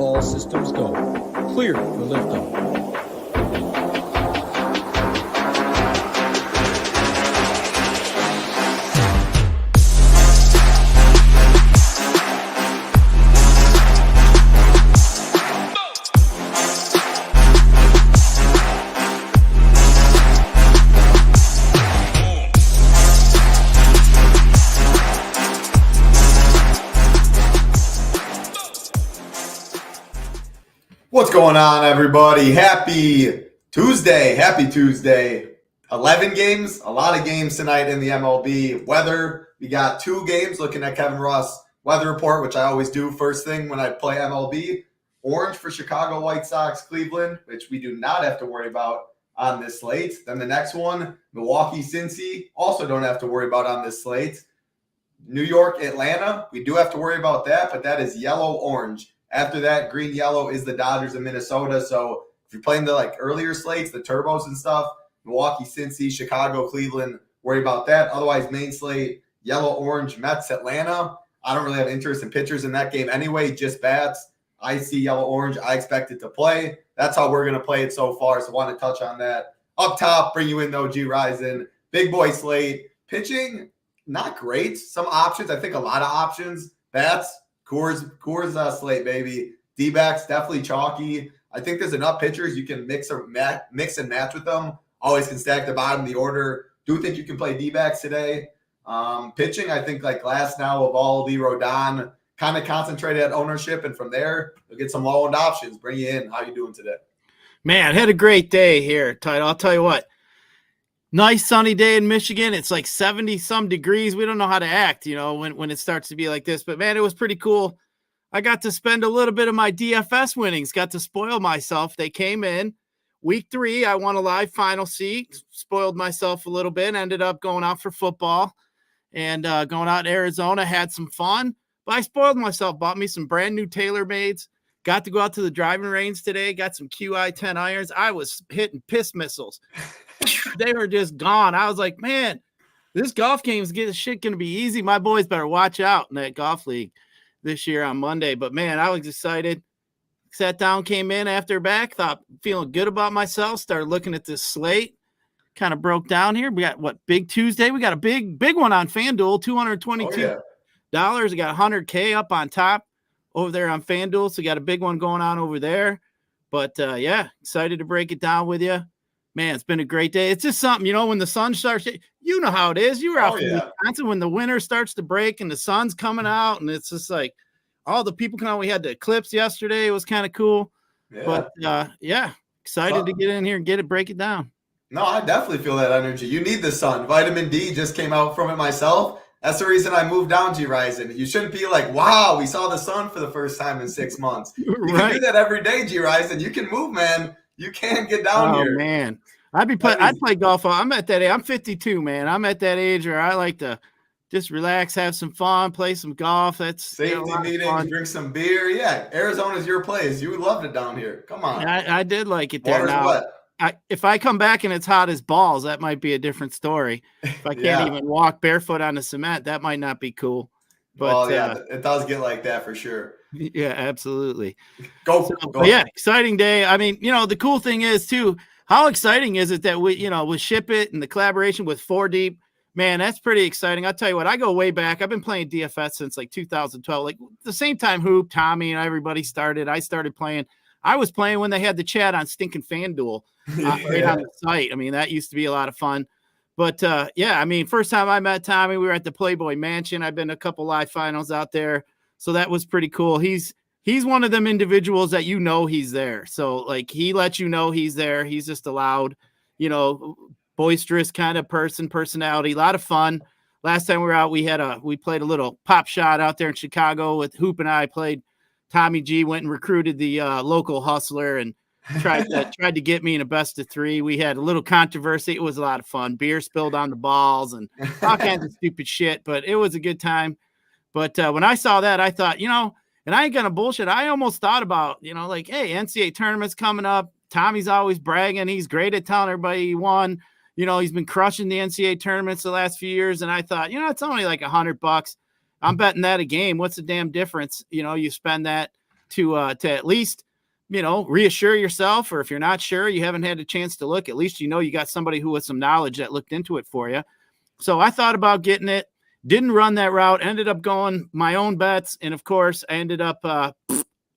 All systems go. Clear for liftoff. What's going on, everybody? Happy Tuesday. 11 games, a lot of games tonight in the MLB. Weather, we got 2 games looking at Kevin Ross' weather report, which I always do first thing when I play MLB. Orange for Chicago White Sox, Cleveland, which we do not have to worry about on this slate. Then the next one, Milwaukee, Cincy, also don't have to worry about on this slate. New York, Atlanta, we do have to worry about that, but that is yellow-orange. After that, green-yellow is the Dodgers in Minnesota. So if you're playing the earlier slates, the turbos and stuff, Milwaukee, Cincy, Chicago, Cleveland, worry about that. Otherwise, main slate, yellow-orange, Mets, Atlanta. I don't really have interest in pitchers in that game anyway, just bats. I see yellow-orange. I expect it to play. That's how we're going to play it so far, so I want to touch on that. Up top, bring you in, though, Gyiraszin. Big boy slate. Pitching, not great. Some options. I think a lot of options. Bats. Coors slate, baby. D-backs, definitely chalky. I think there's enough pitchers you can mix and match with them. Always can stack the bottom of the order. Do think you can play D-backs today. Pitching, I think Glass now, Evaldi, Rodon, kind of concentrated at ownership, and from there, you'll get some low-end options. Bring you in. How you doing today? Man, had a great day here, Tide. I'll tell you what. Nice sunny day in Michigan. It's 70-some degrees. We don't know how to act, when it starts to be like this. But, man, it was pretty cool. I got to spend a little bit of my DFS winnings. Got to spoil myself. They came in. Week 3, I won a live final seat. Spoiled myself a little bit. Ended up going out for football and going out to Arizona. Had some fun. But I spoiled myself. Bought me some brand-new TaylorMades. Got to go out to the driving range today. Got some QI 10 irons. I was hitting piss missiles. They were just gone. I was like, man, this golf game's going to be easy. My boys better watch out in that golf league this year on Monday. But, man, I was excited. Sat down, came in after back, thought feeling good about myself, started looking at this slate, kind of broke down here. We got, Big Tuesday? We got a big one on FanDuel, $222. We got $100K up on top over there on FanDuel. So we got a big one going on over there. But, excited to break it down with you. Man, it's been a great day. It's just something, when the sun starts, you know how it is. You were out in Wisconsin when the winter starts to break and the sun's coming out, and it's just all the people come out. We had the eclipse yesterday. It was kind of cool. Yeah. But, excited to get in here and break it down. No, I definitely feel that energy. You need the sun. Vitamin D just came out from it myself. That's the reason I moved down, Gyiraszin. You shouldn't be like, wow, we saw the sun for the first time in 6 months. You can do that every day, Gyiraszin. You can move, man. You can't get down here. Oh, man. I'd play golf. I'm at that age. I'm 52, man. I'm at that age where I like to just relax, have some fun, play some golf. That's safety meetings, drink some beer. Yeah, Arizona's your place. You would love it down here. Come on. I did like it there. Now, if I come back and it's hot as balls, that might be a different story. If I can't even walk barefoot on the cement, that might not be cool. But it does get like that for sure. Yeah, absolutely. Go. Exciting day. I mean, the cool thing is too, how exciting is it that we, with SHIPIT and the collaboration with 4Deep, man, that's pretty exciting. I'll tell you what, I go way back. I've been playing DFS since 2012, the same time Hoop, Tommy, and everybody started. I started playing. I was playing when they had the chat on stinking FanDuel right on the site. I mean, that used to be a lot of fun. But, first time I met Tommy, we were at the Playboy Mansion. I've been to a couple live finals out there. So that was pretty cool. He's one of them individuals that he's there. So, he lets you know he's there. He's just a loud, boisterous kind of personality. A lot of fun. Last time we were out, we played a little pop shot out there in Chicago with Hoop, and I played. Tommy G went and recruited the local hustler and tried to get me in a best of 3. We had a little controversy. It was a lot of fun. Beer spilled on the balls and all kinds of stupid shit, but it was a good time. But when I saw that, I thought, and I ain't gonna bullshit. I almost thought about, hey, NCAA tournament's coming up. Tommy's always bragging. He's great at telling everybody he won. He's been crushing the NCAA tournaments the last few years. And I thought, it's only $100. I'm betting that a game. What's the damn difference? You spend that to at least, reassure yourself, or if you're not sure, you haven't had a chance to look, at least you got somebody who has some knowledge that looked into it for you. So I thought about getting it, didn't run that route, ended up going my own bets, and of course I ended up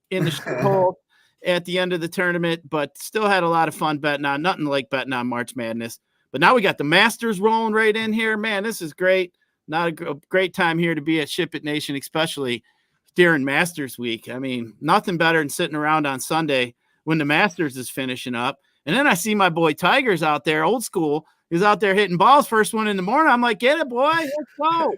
in the hole at the end of the tournament, but still had a lot of fun betting on. Nothing like betting on March Madness. But now we got the Masters rolling right in here. Man, this is great. Not a great time here to be at SHIPIT Nation, especially during Masters week. I mean, nothing better than sitting around on Sunday when the Masters is finishing up. And then I see my boy Tigers out there, old school, he's out there hitting balls first one in the morning. I'm like, get it, boy. Let's go.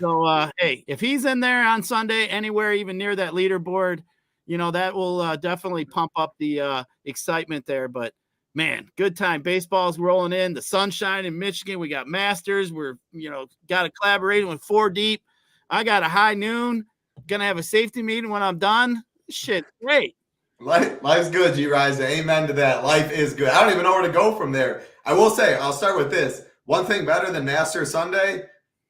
So, hey, if he's in there on Sunday, anywhere even near that leaderboard, that will definitely pump up the excitement there. But, man, good time. Baseball's rolling in. The sunshine in Michigan. We got Masters. We're, got a collaboration with 4 Deep. I got a high noon. Gonna have a safety meeting when I'm done. Shit, great. Life's good, Gyiraszin. Amen to that. Life is good. I don't even know where to go from there. I will say, I'll start with this. One thing better than Masters Sunday,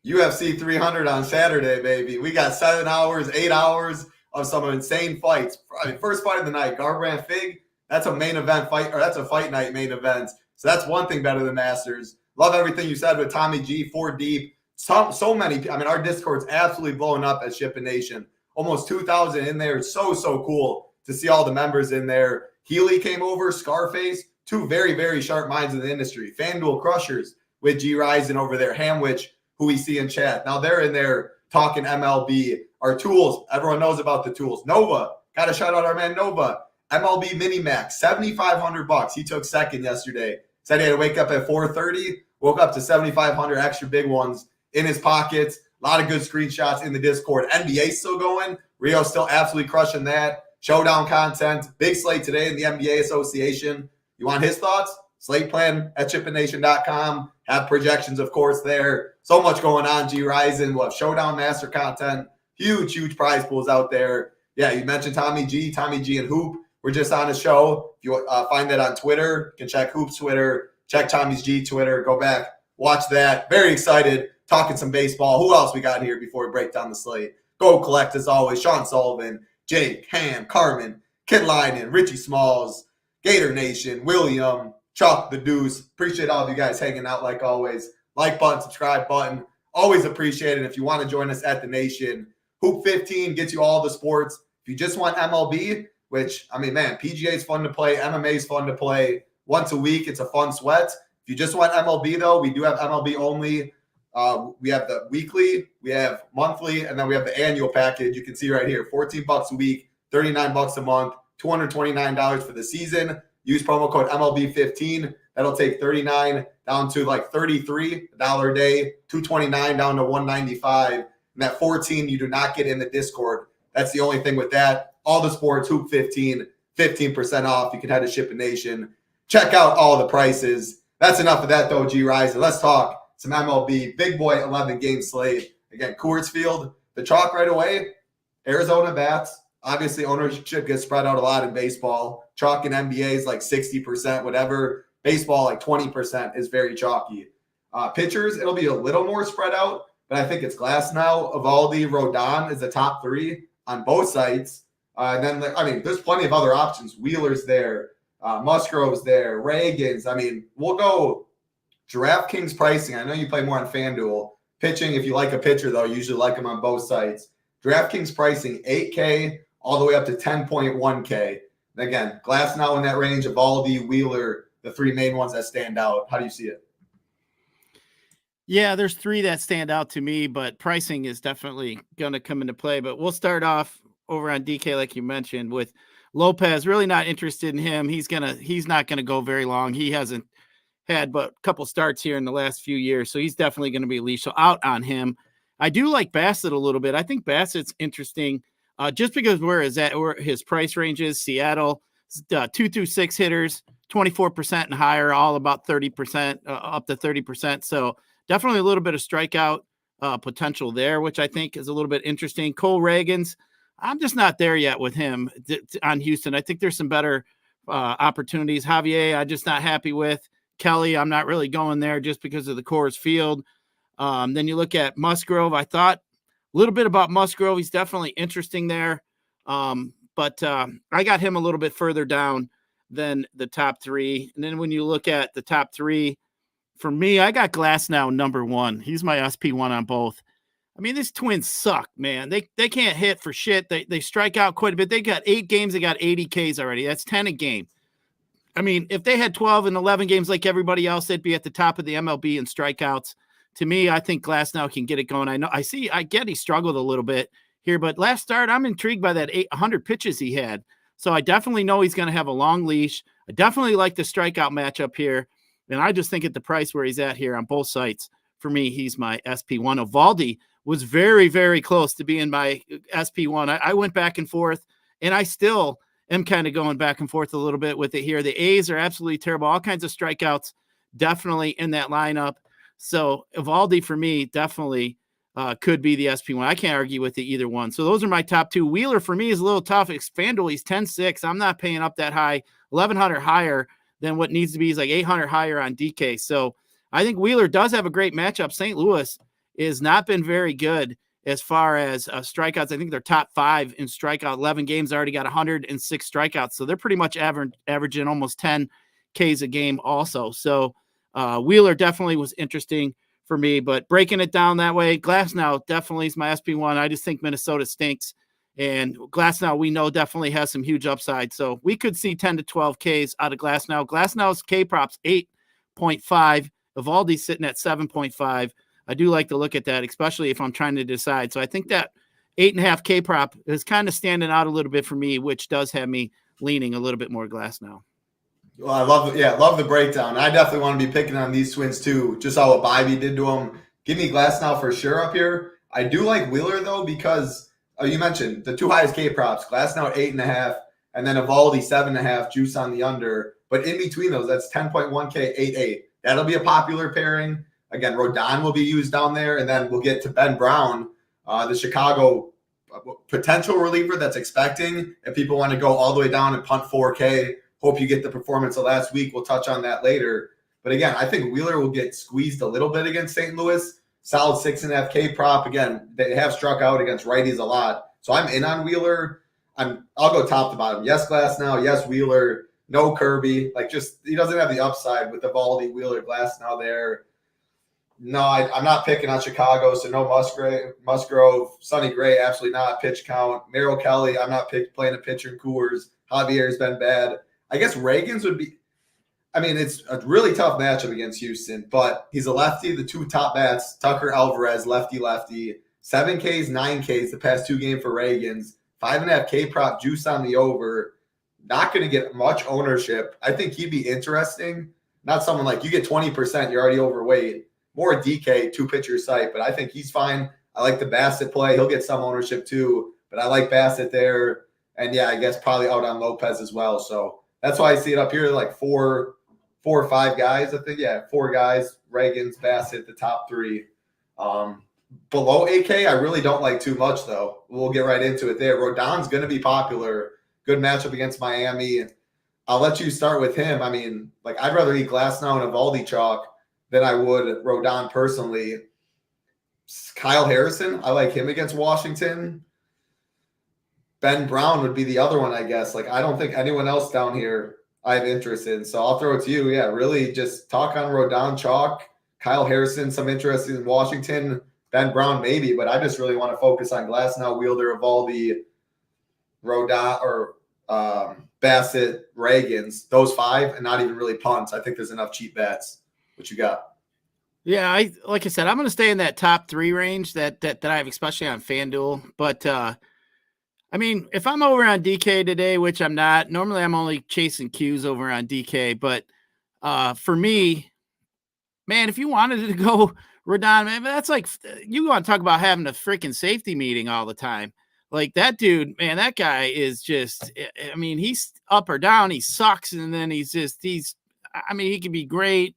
UFC 300 on Saturday, baby. We got 7 hours, 8 hours of some insane fights. First fight of the night, Garbrandt Fig. That's a main event fight, or that's a fight night main event. So that's one thing better than Masters. Love everything you said with Tommy G, 4 Deep. So many. I mean, our Discord's absolutely blowing up at SHIPIT Nation. Almost 2,000 in there. So cool to see all the members in there. Healy came over, Scarface, 2 very, very sharp minds in the industry. FanDuel Crushers with Gyiraszin over there. Hamwich, who we see in chat. Now they're in there talking MLB. Our tools, everyone knows about the tools. Nova, got to shout out our man Nova. MLB Minimax, $7,500. He took second yesterday. Said he had to wake up at 4:30. Woke up to 7,500 extra big ones in his pockets. A lot of good screenshots in the Discord. NBA still going. Rio's still absolutely crushing that. Showdown content. Big slate today in the NBA Association. You want his thoughts? Slate plan at ShipItNation.com. Have projections, of course, there. So much going on, Gyiraszin. We'll have Showdown Master content. Huge prize pools out there. Yeah, you mentioned Tommy G and Hoop. We're just on a show. If you find that on Twitter, you can check Hoop's Twitter, check Tommy's G Twitter. Go back, watch that. Very excited. Talking some baseball. Who else we got here before we break down the slate? Go collect, as always. Sean Sullivan, Jake, Ham, Carmen, Kid Lynan, Richie Smalls, Gator Nation, William, Chuck the Deuce. Appreciate all of you guys hanging out like always. Like button, subscribe button. Always appreciate it. If you want to join us at the Nation, Hoop 15 gets you all the sports. If you just want MLB, which, I mean, man, PGA is fun to play. MMA is fun to play. Once a week, it's a fun sweat. If you just want MLB, though, we do have MLB only. We have the weekly, we have monthly, and then we have the annual package. You can see right here, $14 a week, $39 a month, $229 for the season. Use promo code MLB15. That'll take $39 down to like $33 a day, $229 down to $195. And that $14 you do not get in the Discord. That's the only thing with that. All the sports, Hoop 15, 15% off. You can head to SHIPIT Nation. Check out all the prices. That's enough of that, though, Gyiraszin. Let's talk some MLB. Big boy 11-game slate. Again, Coors Field. The chalk right away. Arizona bats. Obviously, ownership gets spread out a lot in baseball. Chalk in NBA is like 60%, whatever. Baseball, like 20% is very chalky. Pitchers, it'll be a little more spread out, but I think it's glass now. Evaldi, Rodon is the top 3 on both sites. And then, there's plenty of other options. Wheeler's there. Musgrove's there. Reagan's. We'll go DraftKings pricing. I know you play more on FanDuel. Pitching, if you like a pitcher, though, you usually like them on both sites. DraftKings pricing, $8K all the way up to $10.1K. And again, glass now in that range. Evaldi, Wheeler, the 3 main ones that stand out. How do you see it? Yeah, there's 3 that stand out to me, but pricing is definitely going to come into play. But we'll start off over on DK, like you mentioned, with Lopez. Really not interested in him. He's not gonna go very long. He hasn't had but a couple starts here in the last few years, so he's definitely going to be leashed. So out on him. I do like Bassett a little bit. I think Bassett's interesting, just because where his price range is. Seattle, 226 hitters, 24% and higher, all about 30%, up to 30%. So definitely a little bit of strikeout potential there, which I think is a little bit interesting. Cole Reagans, I'm just not there yet with him on Houston. I think there's some better opportunities. Javier, I'm just not happy with. Kelly, I'm not really going there just because of the Coors Field. Then you look at Musgrove. I thought a little bit about Musgrove. He's definitely interesting there. but I got him a little bit further down than the top three. And then when you look at the top three, for me, I got Glasnow number one. He's my SP1 on both. I mean, these Twins suck, man. They can't hit for shit. They strike out quite a bit. They got 8 games. They got 80 Ks already. That's 10 a game. I mean, if they had 12 and 11 games like everybody else, they'd be at the top of the MLB in strikeouts. To me, I think Glasnow can get it going. I get he struggled a little bit here, but last start, I'm intrigued by that 800 pitches he had. So I definitely know he's going to have a long leash. I definitely like the strikeout matchup here. And I just think at the price where he's at here on both sites, for me, he's my SP1. Eovaldi was very, very close to being my SP1. I went back and forth, and I still am kind of going back and forth a little bit with it here. The A's are absolutely terrible. All kinds of strikeouts definitely in that lineup. So Eovaldi, for me, definitely could be the SP1. I can't argue with it either one. So those are my top two. Wheeler, for me, is a little tough. FanDuel, he's 10-6. I'm not paying up that high. 1,100 higher than what needs to be. He's like 800 higher on DK. So I think Wheeler does have a great matchup. St. Louis has not been very good as far as strikeouts. I think they're top 5 in strikeout. 11 games, already got 106 strikeouts. So they're pretty much averaging almost 10 Ks a game also. So Wheeler definitely was interesting for me, but breaking it down that way, Glasnow definitely is my SP1. I just think Minnesota stinks. And Glasnow, we know, definitely has some huge upside. So we could see 10 to 12 Ks out of Glasnow. Glasnow's K props 8.5. Eovaldi's sitting at 7.5. I do like to look at that, especially if I'm trying to decide. So I think that 8.5 K prop is kind of standing out a little bit for me, which does have me leaning a little bit more Glasnow. Well, I love the breakdown. I definitely want to be picking on these Twins too. Just saw what Bybee did to them. Give me Glasnow for sure up here. I do like Wheeler though because you mentioned the two highest K props. Glasnow 8.5, and then Eovaldi 7.5. Juice on the under. But in between those, that's 10.1 K 8.8. That'll be a popular pairing. Again, Rodon will be used down there, and then we'll get to Ben Brown, the Chicago potential reliever that's expecting. If people want to go all the way down and punt 4K, hope you get the performance of last week. We'll touch on that later. But again, I think Wheeler will get squeezed a little bit against St. Louis. Solid 6.5 K prop. Again, they have struck out against righties a lot. So I'm in on Wheeler. I'll go top to bottom. Yes, Glasnow. Yes, Wheeler. No Kirby. He doesn't have the upside with Eovaldi, Wheeler, Glasnow there. No, I'm not picking on Chicago, so no Musgrove. Sonny Gray, absolutely not. Pitch count. Merrill Kelly, I'm not playing a pitcher in Coors. Javier's been bad. I guess Reagan's would be – I mean, it's a really tough matchup against Houston, but he's a lefty. The two top bats, Tucker Alvarez, lefty. 7 Ks, 9 Ks the past 2 games for Reagan's. 5.5 K prop, juice on the over. Not going to get much ownership. I think he'd be interesting. Not someone like you get 20%, you're already overweight. More DK, 2-pitcher site, but I think he's fine. I like the Bassett play. He'll get some ownership too, but I like Bassett there. And yeah, I guess probably out on Lopez as well. So that's why I see it up here like 4 or 5 guys. I think, 4 guys. Reagan's, Bassett, the top 3. Below 8K, I really don't like too much though. We'll get right into it there. Rodon's going to be popular. Good matchup against Miami. I'll let you start with him. I mean, I'd rather eat Glasnow and Eovaldi chalk than I would Rodon personally. Kyle Harrison, I like him against Washington. Ben Brown would be the other one, I guess. I don't think anyone else down here I have interest in. So I'll throw it to you. Yeah, really just talk on Rodon chalk. Kyle Harrison, some interest in Washington. Ben Brown, maybe, but I just really want to focus on Glasnow, Wheeler, Eovaldi, Rodon, or Bassett, Reagan's. Those 5, and not even really punts. I think there's enough cheap bets. What you got? Yeah, like I said, I'm going to stay in that top 3 range that I have, especially on FanDuel. But I mean, if I'm over on DK today, which I'm not, normally I'm only chasing Qs over on DK. But for me, man, if you wanted to go Rodon, man, that's like you want to talk about having a freaking safety meeting all the time. Like that dude, man, that guy is just. I mean, he's up or down, he sucks, and then he can be great.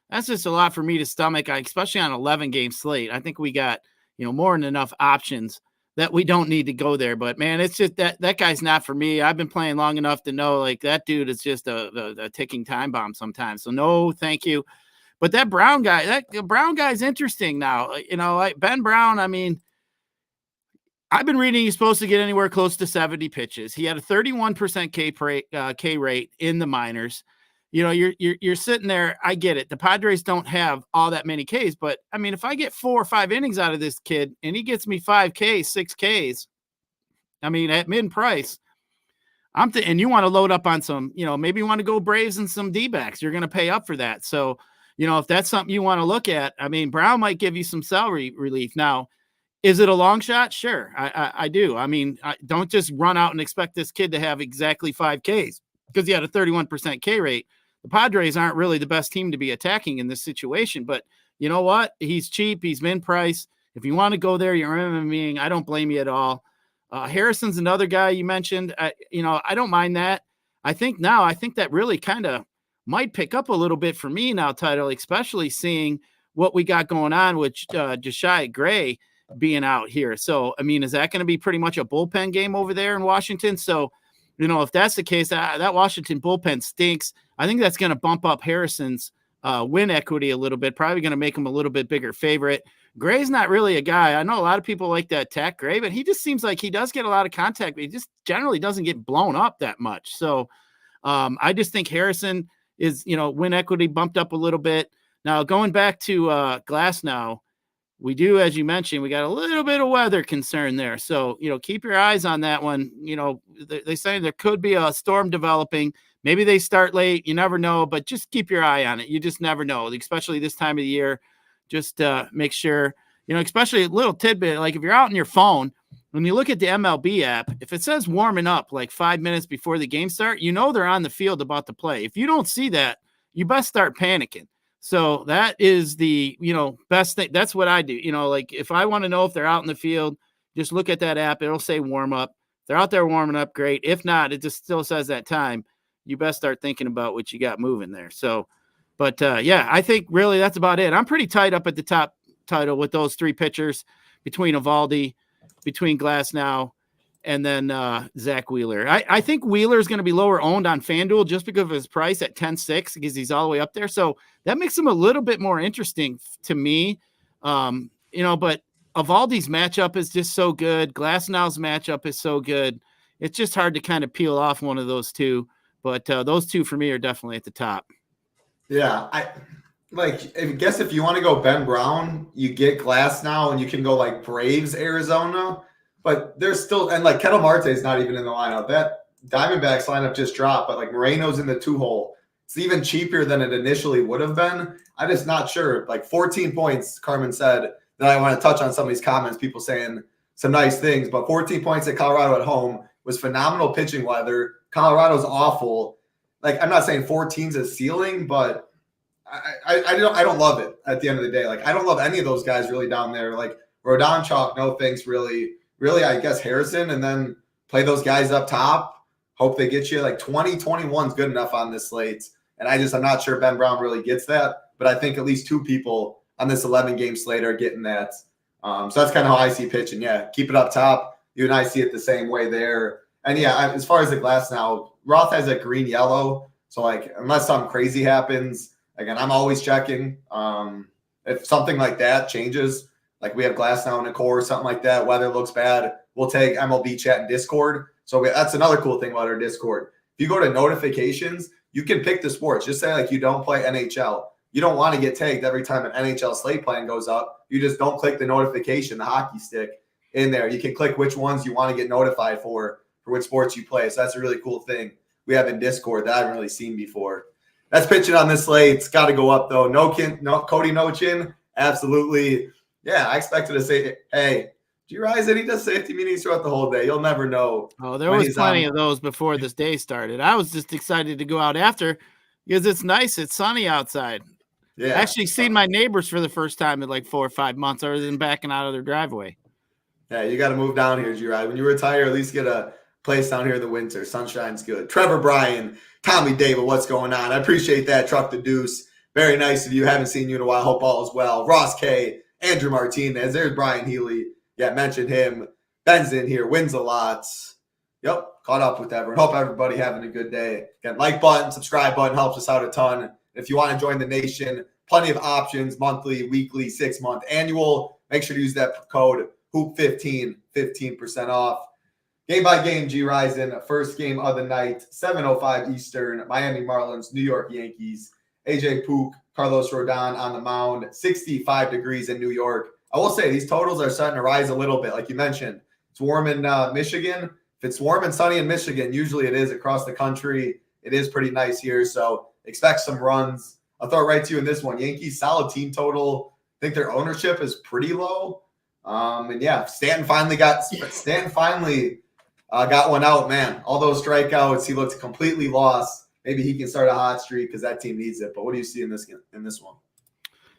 That's just a lot for me to stomach, especially on an 11-game slate. I think we got, more than enough options that we don't need to go there. But, man, it's just that guy's not for me. I've been playing long enough to know, that dude is just a ticking time bomb sometimes. So, no, thank you. But that Brown guy, guy's interesting now. Ben Brown, I mean, I've been reading he's supposed to get anywhere close to 70 pitches. He had a 31% K rate in the minors. You know, you're sitting there. I get it. The Padres don't have all that many Ks, but I mean, if I get 4 or 5 innings out of this kid and he gets me 5 Ks, 6 Ks, I mean, at mid price, and you want to load up on some, you know, maybe you want to go Braves and some D-backs. You're going to pay up for that. So, you know, if that's something you want to look at, I mean, Brown might give you some salary relief. Now, is it a long shot? Sure. I do. I mean, don't just run out and expect this kid to have exactly 5 Ks because he had a 31% K rate. The Padres aren't really the best team to be attacking in this situation, but you know what? He's cheap. He's min price. If you want to go there, you're MMEing. I don't blame you at all. Harrison's another guy you mentioned. You know, I don't mind that. I think that really kind of might pick up a little bit for me now, Title, especially seeing what we got going on with Josiah Gray being out here. So, I mean, is that going to be pretty much a bullpen game over there in Washington? So, you know, if that's the case, that Washington bullpen stinks. I think that's going to bump up Harrison's win equity a little bit, probably going to make him a little bit bigger favorite. Gray's not really a guy. I know a lot of people like to attack Gray, but he just seems like he does get a lot of contact, but he just generally doesn't get blown up that much. So I just think Harrison is, you know, win equity bumped up a little bit. Now, going back to Glass now, we do, as you mentioned, we got a little bit of weather concern there. So, you know, keep your eyes on that one. You know, they say there could be a storm developing. Maybe they start late. You never know, but just keep your eye on it. You just never know, especially this time of the year. Just make sure, you know, especially a little tidbit, like if you're out on your phone, when you look at the MLB app, if it says warming up like 5 minutes before the game start, you know they're on the field about to play. If you don't see that, you best start panicking. So that is the, you know, best thing. That's what I do. You know, like if I want to know if they're out in the field, just look at that app. It'll say warm up. If they're out there warming up, great. If not, it just still says that time. You best start thinking about what you got moving there. So, but yeah, I think really that's about it. I'm pretty tight up at the top, Title, with those 3 pitchers between Eovaldi, between Glasnow, and then Zach Wheeler. I think Wheeler is going to be lower owned on FanDuel just because of his price at 10.6 because he's all the way up there. So that makes him a little bit more interesting to me. You know, but Eovaldi's matchup is just so good. Glasnow's matchup is so good. It's just hard to kind of peel off one of those two. But those 2 for me are definitely at the top. Yeah, I guess if you want to go Ben Brown, you get Glasnow, and you can go like Braves, Arizona. But there's still, and like Ketel Marte is not even in the lineup. That Diamondbacks lineup just dropped, but like Moreno's in the 2-hole. It's even cheaper than it initially would have been. I'm just not sure. Like 14 points, Carmen said. Then I want to touch on some of these comments, people saying some nice things. But 14 points at Colorado at home was phenomenal pitching weather. Colorado's awful. Like, I'm not saying 14's a ceiling, but I don't love it at the end of the day. Like, I don't love any of those guys really down there. Like Rodon, Chalk, no thanks really. Really, I guess Harrison, and then play those guys up top. Hope they get you like 20, 21's good enough on this slate. And I'm not sure Ben Brown really gets that, but I think at least 2 people on this 11-game slate are getting that. So that's kind of how I see pitching. Yeah, keep it up top. You and I see it the same way there. And yeah, as far as the Glasnow, Roth has a green-yellow. So like, unless something crazy happens, again, I'm always checking. If something like that changes, like we have Glasnow in a core or something like that, weather looks bad, we'll take MLB chat and Discord. So that's another cool thing about our Discord. If you go to notifications, you can pick the sports. Just say like you don't play NHL. You don't want to get tagged every time an NHL slate plan goes up. You just don't click the notification, the hockey stick in there. You can click which ones you want to get notified for which sports you play. So that's a really cool thing we have in Discord that I haven't really seen before. That's pitching on this slate. It's got to go up though. Cody Nochin, absolutely. Yeah, I expected to say, hey, Gyiraszin, he does safety meetings throughout the whole day. You'll never know. Oh, there was plenty of those before this day started. I was just excited to go out after because it's nice. It's sunny outside. Yeah. I actually seen my neighbors for the first time in like 4 or 5 months other than backing out of their driveway. Yeah, you got to move down here, Gyiraszin. When you retire, at least get a place down here in the winter. Sunshine's good. Trevor Bryan, Tommy David, what's going on? I appreciate that. Truck the Deuce. Very nice of you. Haven't seen you in a while. Hope all is well. Ross K, Andrew Martinez. There's Brian Healy. Yeah, mentioned him. Ben's in here. Wins a lot. Yep, caught up with everyone. Hope everybody having a good day. Again, like button, subscribe button helps us out a ton. If you want to join the nation, plenty of options, monthly, weekly, 6-month, annual. Make sure to use that code Hoop 15, 15% off. Game by game, Gyiraszin, first game of the night, 7:05 Eastern, Miami Marlins, New York Yankees. AJ Puk, Carlos Rodon on the mound, 65 degrees in New York. I will say these totals are starting to rise a little bit. Like you mentioned, it's warm in Michigan. If it's warm and sunny in Michigan, usually it is across the country. It is pretty nice here, so expect some runs. I'll throw it right to you in this one. Yankees, solid team total. I think their ownership is pretty low. And yeah, Stanton finally got one out, man. All those strikeouts, he looked completely lost. Maybe he can start a hot streak because that team needs it. But what do you see in this one?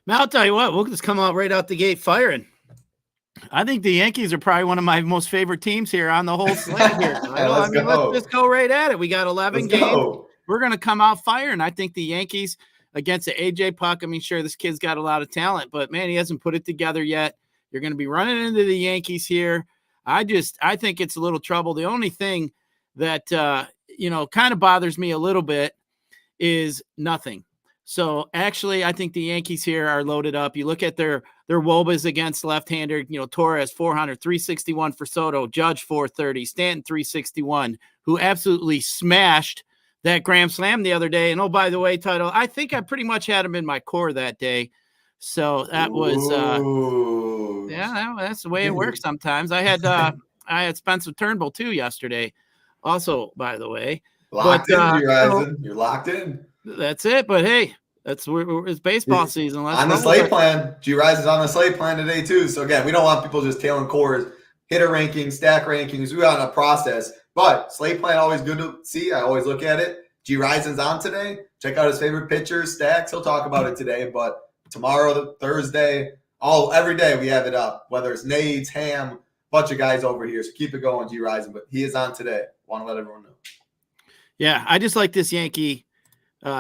Now, I'll tell you what, we'll just come out right out the gate firing. I think the Yankees are probably one of my most favorite teams here on the whole slate here. Let's just go right at it. We got 11 games. We're going to come out firing. I think the Yankees against the AJ Puck. I mean, sure, this kid's got a lot of talent, but man, he hasn't put it together yet. You're going to be running into the Yankees here. I think it's a little trouble. The only thing that, kind of bothers me a little bit is nothing. So actually, I think the Yankees here are loaded up. You look at their WOBAs against left-hander, Torres 400, 361 for Soto, Judge 430, Stanton 361, who absolutely smashed that grand slam the other day. And oh, by the way, Title, I think I pretty much had him in my core that day. So that was, that's the way it works sometimes. I had Spencer Turnbull too yesterday. Also, by the way, locked in, you're locked in. That's it. But hey, it's baseball season. On the slate plan, Gyiraszin is on the slate plan today too. So again, we don't want people just tailing cores, hitter rankings, stack rankings. We got a process, but slate plan always good to see. I always look at it. Gyiraszin's on today. Check out his favorite pitchers, stacks. He'll talk about it today, but tomorrow, Thursday, every day we have it up. Whether it's Nades, Ham, bunch of guys over here. So keep it going, Gyiraszin. But he is on today. Want to let everyone know. Yeah, I just like this Yankee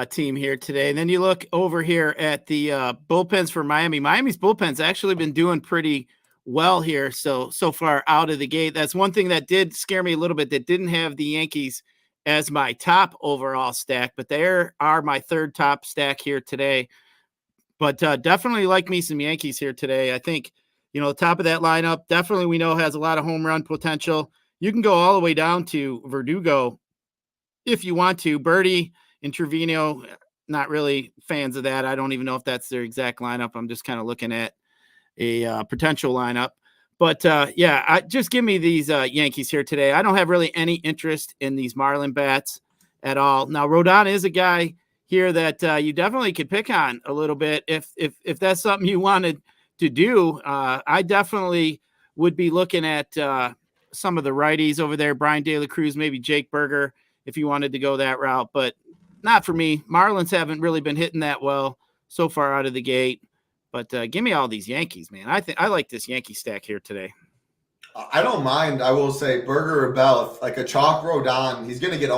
team here today. And then you look over here at the bullpens for Miami. Miami's bullpen's actually been doing pretty well here so far out of the gate. That's one thing that did scare me a little bit, that didn't have the Yankees as my top overall stack, but they are my third top stack here today. But definitely like me some Yankees here today. I think, the top of that lineup definitely we know has a lot of home run potential. You can go all the way down to Verdugo if you want to. Birdie and Trevino, not really fans of that. I don't even know if that's their exact lineup. I'm just kind of looking at a potential lineup. But, just give me these Yankees here today. I don't have really any interest in these Marlin bats at all. Now, Rodon is a guy here that you definitely could pick on a little bit if that's something you wanted to do. I definitely would be looking at some of the righties over there, Brian De La Cruz, maybe Jake Berger, if you wanted to go that route, but not for me. Marlins haven't really been hitting that well so far out of the gate. But give me all these Yankees, man. I like this Yankee stack here today. I don't mind. I will say Berger or Bell, like a chalk Rodon, he's going to get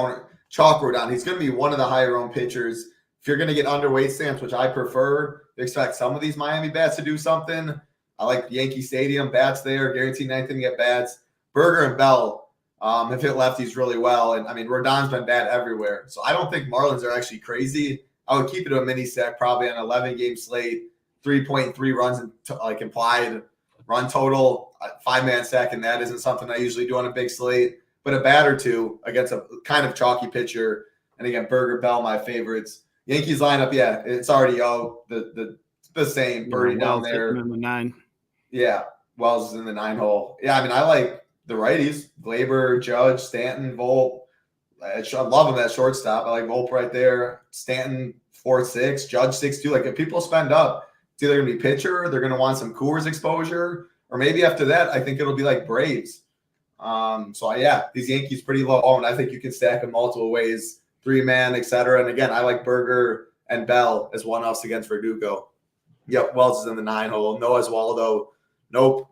chalk Rodon. He's going to be one of the higher owned pitchers. If you're going to get underweight stamps, which I prefer, expect some of these Miami bats to do something. I like Yankee Stadium bats there, guaranteed ninth inning at bats. Berger and Bell have hit lefties really well. And I mean, Rodon's been bad everywhere. So I don't think Marlins are actually crazy. I would keep it a mini stack, probably an 11-game slate. 3.3 runs like implied run total, 5-man stack, and that isn't something I usually do on a big slate. But a bat or two against a kind of chalky pitcher, and again, Berger, Bell, my favorites. Yankees lineup, yeah, it's already the same. Birdie down there. In the 9. Yeah, Wells is in the 9 hole. Yeah, I mean, I like the righties: Glaber, Judge, Stanton, Volpe. I love him at shortstop. I like Volpe right there. Stanton 4.6, Judge 6.2. Like if people spend up. It's either going to be pitcher, they're going to want some Coors exposure, or maybe after that, I think it'll be like Braves. These Yankees pretty low owned. I think you can stack them multiple ways, 3-man, etc. And again, I like Berger and Bell as one-offs against Verdugo. Yep, Wells is in the 9 hole. No Oswaldo. Nope.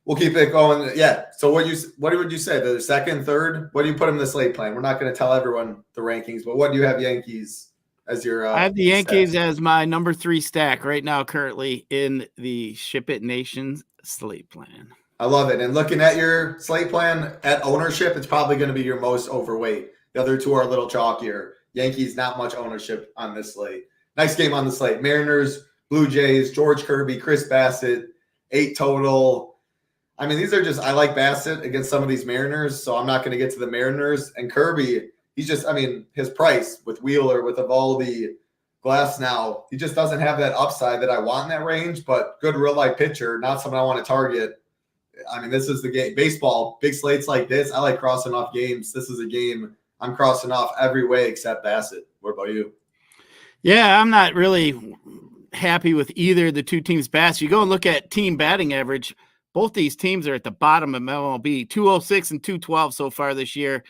We'll keep it going. Yeah. So what would you say? The second, third? What do you put in the slate plan? We're not going to tell everyone the rankings, but what do you have Yankees? As your, I have the Yankees stack as my number 3 stack right now, currently in the SHIPIT Nation's slate plan. I love it. And looking at your slate plan at ownership, it's probably going to be your most overweight. The other two are a little chalkier. Yankees, not much ownership on this slate. Nice game on the slate. Mariners, Blue Jays, George Kirby, Chris Bassett, 8 total. I mean, these are just, I like Bassett against some of these Mariners, so I'm not going to get to the Mariners. And Kirby, he's just, I mean, his price with Wheeler, with Evaldi, Glass now, he just doesn't have that upside that I want in that range, but good real-life pitcher, not someone I want to target. I mean, this is the game. Baseball, big slates like this, I like crossing off games. This is a game I'm crossing off every way except Bassett. What about you? Yeah, I'm not really happy with either of the two teams' bats. You go and look at team batting average. Both these teams are at the bottom of MLB, 206 and 212 so far this year.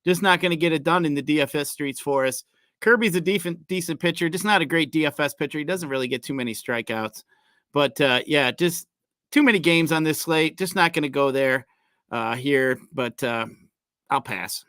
Just not going to get it done in the DFS streets for us. Kirby's a decent pitcher, just not a great DFS pitcher. He doesn't really get too many strikeouts. But, yeah, just too many games on this slate. Just not going to go there here, but I'll pass.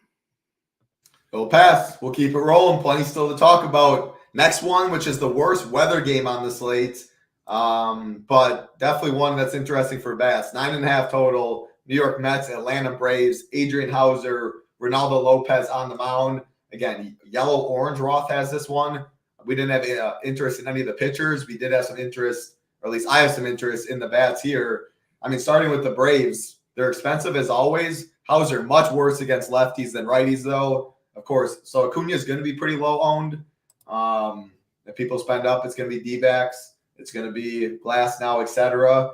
We'll pass. We'll keep it rolling. Plenty still to talk about. Next one, which is the worst weather game on the slate, but definitely one that's interesting for bats. 9.5 total. New York Mets, Atlanta Braves, Adrian Hauser, Ronaldo Lopez on the mound. Again, yellow-orange Roth has this one. We didn't have interest in any of the pitchers. We did have some interest, or at least I have some interest in the bats here. I mean, starting with the Braves, they're expensive as always. Hauser much worse against lefties than righties, though. Of course, so Acuna is going to be pretty low-owned. If people spend up, it's going to be D-backs. It's going to be Glass now, etc.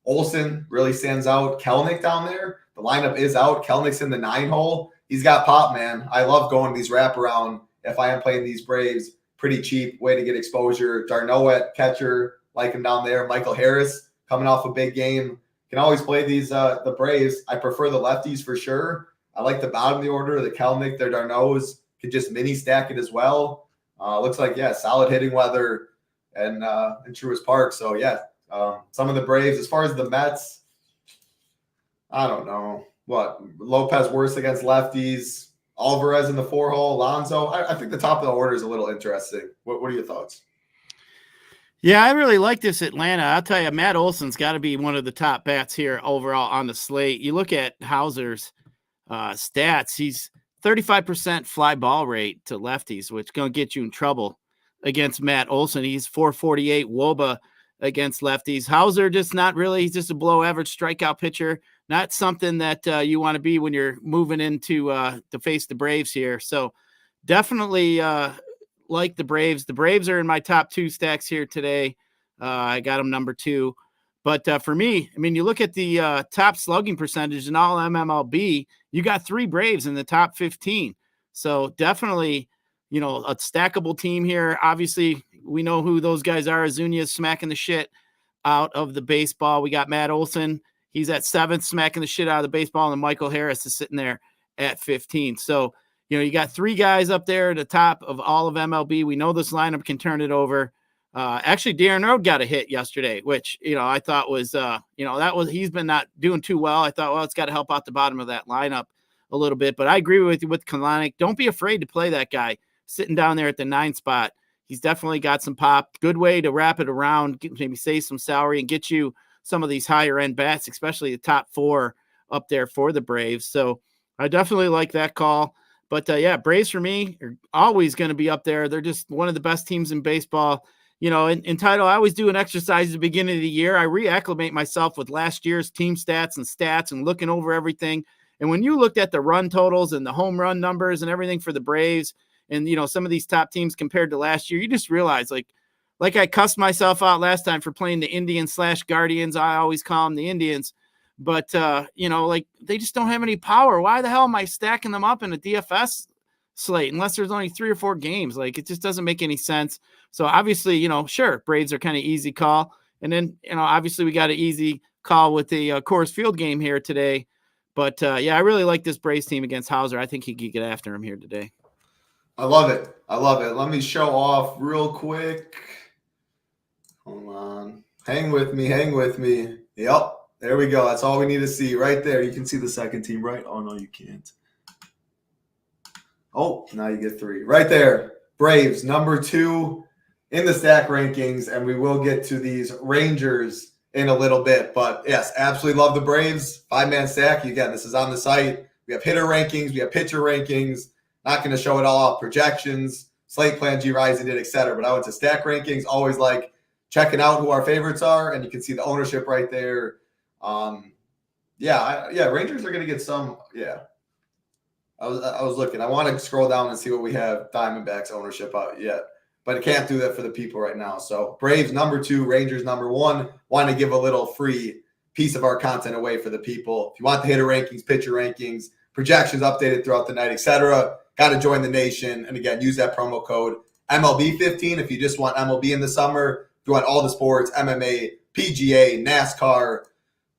Olsen really stands out. Kelnick down there. The lineup is out. Kelnick's in the 9-hole. He's got pop, man. I love going these wraparound. If I am playing these Braves, pretty cheap way to get exposure. Darno at catcher, like him down there. Michael Harris coming off a big game. Can always play these the Braves. I prefer the lefties for sure. I like the bottom of the order, the Kelnick, their Darnos. Could just mini stack it as well. Looks like, yeah, solid hitting weather and in Truist Park. So, yeah, some of the Braves. As far as the Mets, I don't know. What? Lopez worse against lefties. Alvarez in the 4-hole. Alonso. I think the top of the order is a little interesting. What are your thoughts? Yeah, I really like this Atlanta. I'll tell you, Matt Olson's got to be one of the top bats here overall on the slate. You look at Hauser's stats. He's 35% fly ball rate to lefties, which is going to get you in trouble against Matt Olson. He's 448 WOBA against lefties. Hauser just not really. He's just a below average strikeout pitcher. Not something that you want to be when you're moving into to face the Braves here. So definitely like the Braves. The Braves are in my top 2 stacks here today. I got them number 2. But for me, I mean, you look at the top slugging percentage in all MLB, you got 3 Braves in the top 15. So definitely, you know, a stackable team here. Obviously, we know who those guys are. Azuña is smacking the shit out of the baseball. We got Matt Olson. He's at 7th, smacking the shit out of the baseball, and Michael Harris is sitting there at 15. So, you know, you got 3 guys up there at the top of all of MLB. We know this lineup can turn it over. Actually, Darren Road got a hit yesterday, which, you know, I thought was, he's been not doing too well. I thought, well, it's got to help out the bottom of that lineup a little bit. But I agree with you with Kalanick. Don't be afraid to play that guy sitting down there at the 9 spot. He's definitely got some pop. Good way to wrap it around, maybe save some salary and get you some of these higher end bats, especially the top 4 up there for the Braves. So I definitely like that call. But yeah, Braves for me are always going to be up there. They're just one of the best teams in baseball. You know, in title, I always do an exercise at the beginning of the year. I reacclimate myself with last year's team stats and looking over everything. And when you looked at the run totals and the home run numbers and everything for the Braves and, you know, some of these top teams compared to last year, you just realize, like I cussed myself out last time for playing the Indians/Guardians. I always call them the Indians. But, you know, like they just don't have any power. Why the hell am I stacking them up in a DFS slate unless there's only 3 or 4 games? Like, it just doesn't make any sense. So obviously, you know, sure, Braves are kind of easy call. And then, you know, obviously we got an easy call with the Coors Field game here today. But, yeah, I really like this Braves team against Hauser. I think he could get after him here today. I love it. I love it. Let me show off real quick. Hold on. Hang with me. Yep. There we go. That's all we need to see right there. You can see the second team, right? Oh, no, you can't. Oh, now you get 3. Right there. Braves, number 2 in the stack rankings, and we will get to these Rangers in a little bit. But, yes, absolutely love the Braves. 5-man stack. Again, this is on the site. We have hitter rankings. We have pitcher rankings. Not going to show it all off. Projections, slate plan, Gyiraszin did, etc. But I went to stack rankings. Always like checking out who our favorites are, and you can see the ownership right there. Yeah, Rangers are going to get some. Yeah. I was looking. I want to scroll down and see what we have Diamondbacks ownership out yet, but I can't do that for the people right now. So Braves number 2, Rangers number 1. Want to give a little free piece of our content away for the people. If you want the hitter rankings, pitcher rankings, projections updated throughout the night, etc., got to join the nation. And again, use that promo code MLB15 if you just want MLB in the summer. If you want all the sports, MMA, PGA, NASCAR,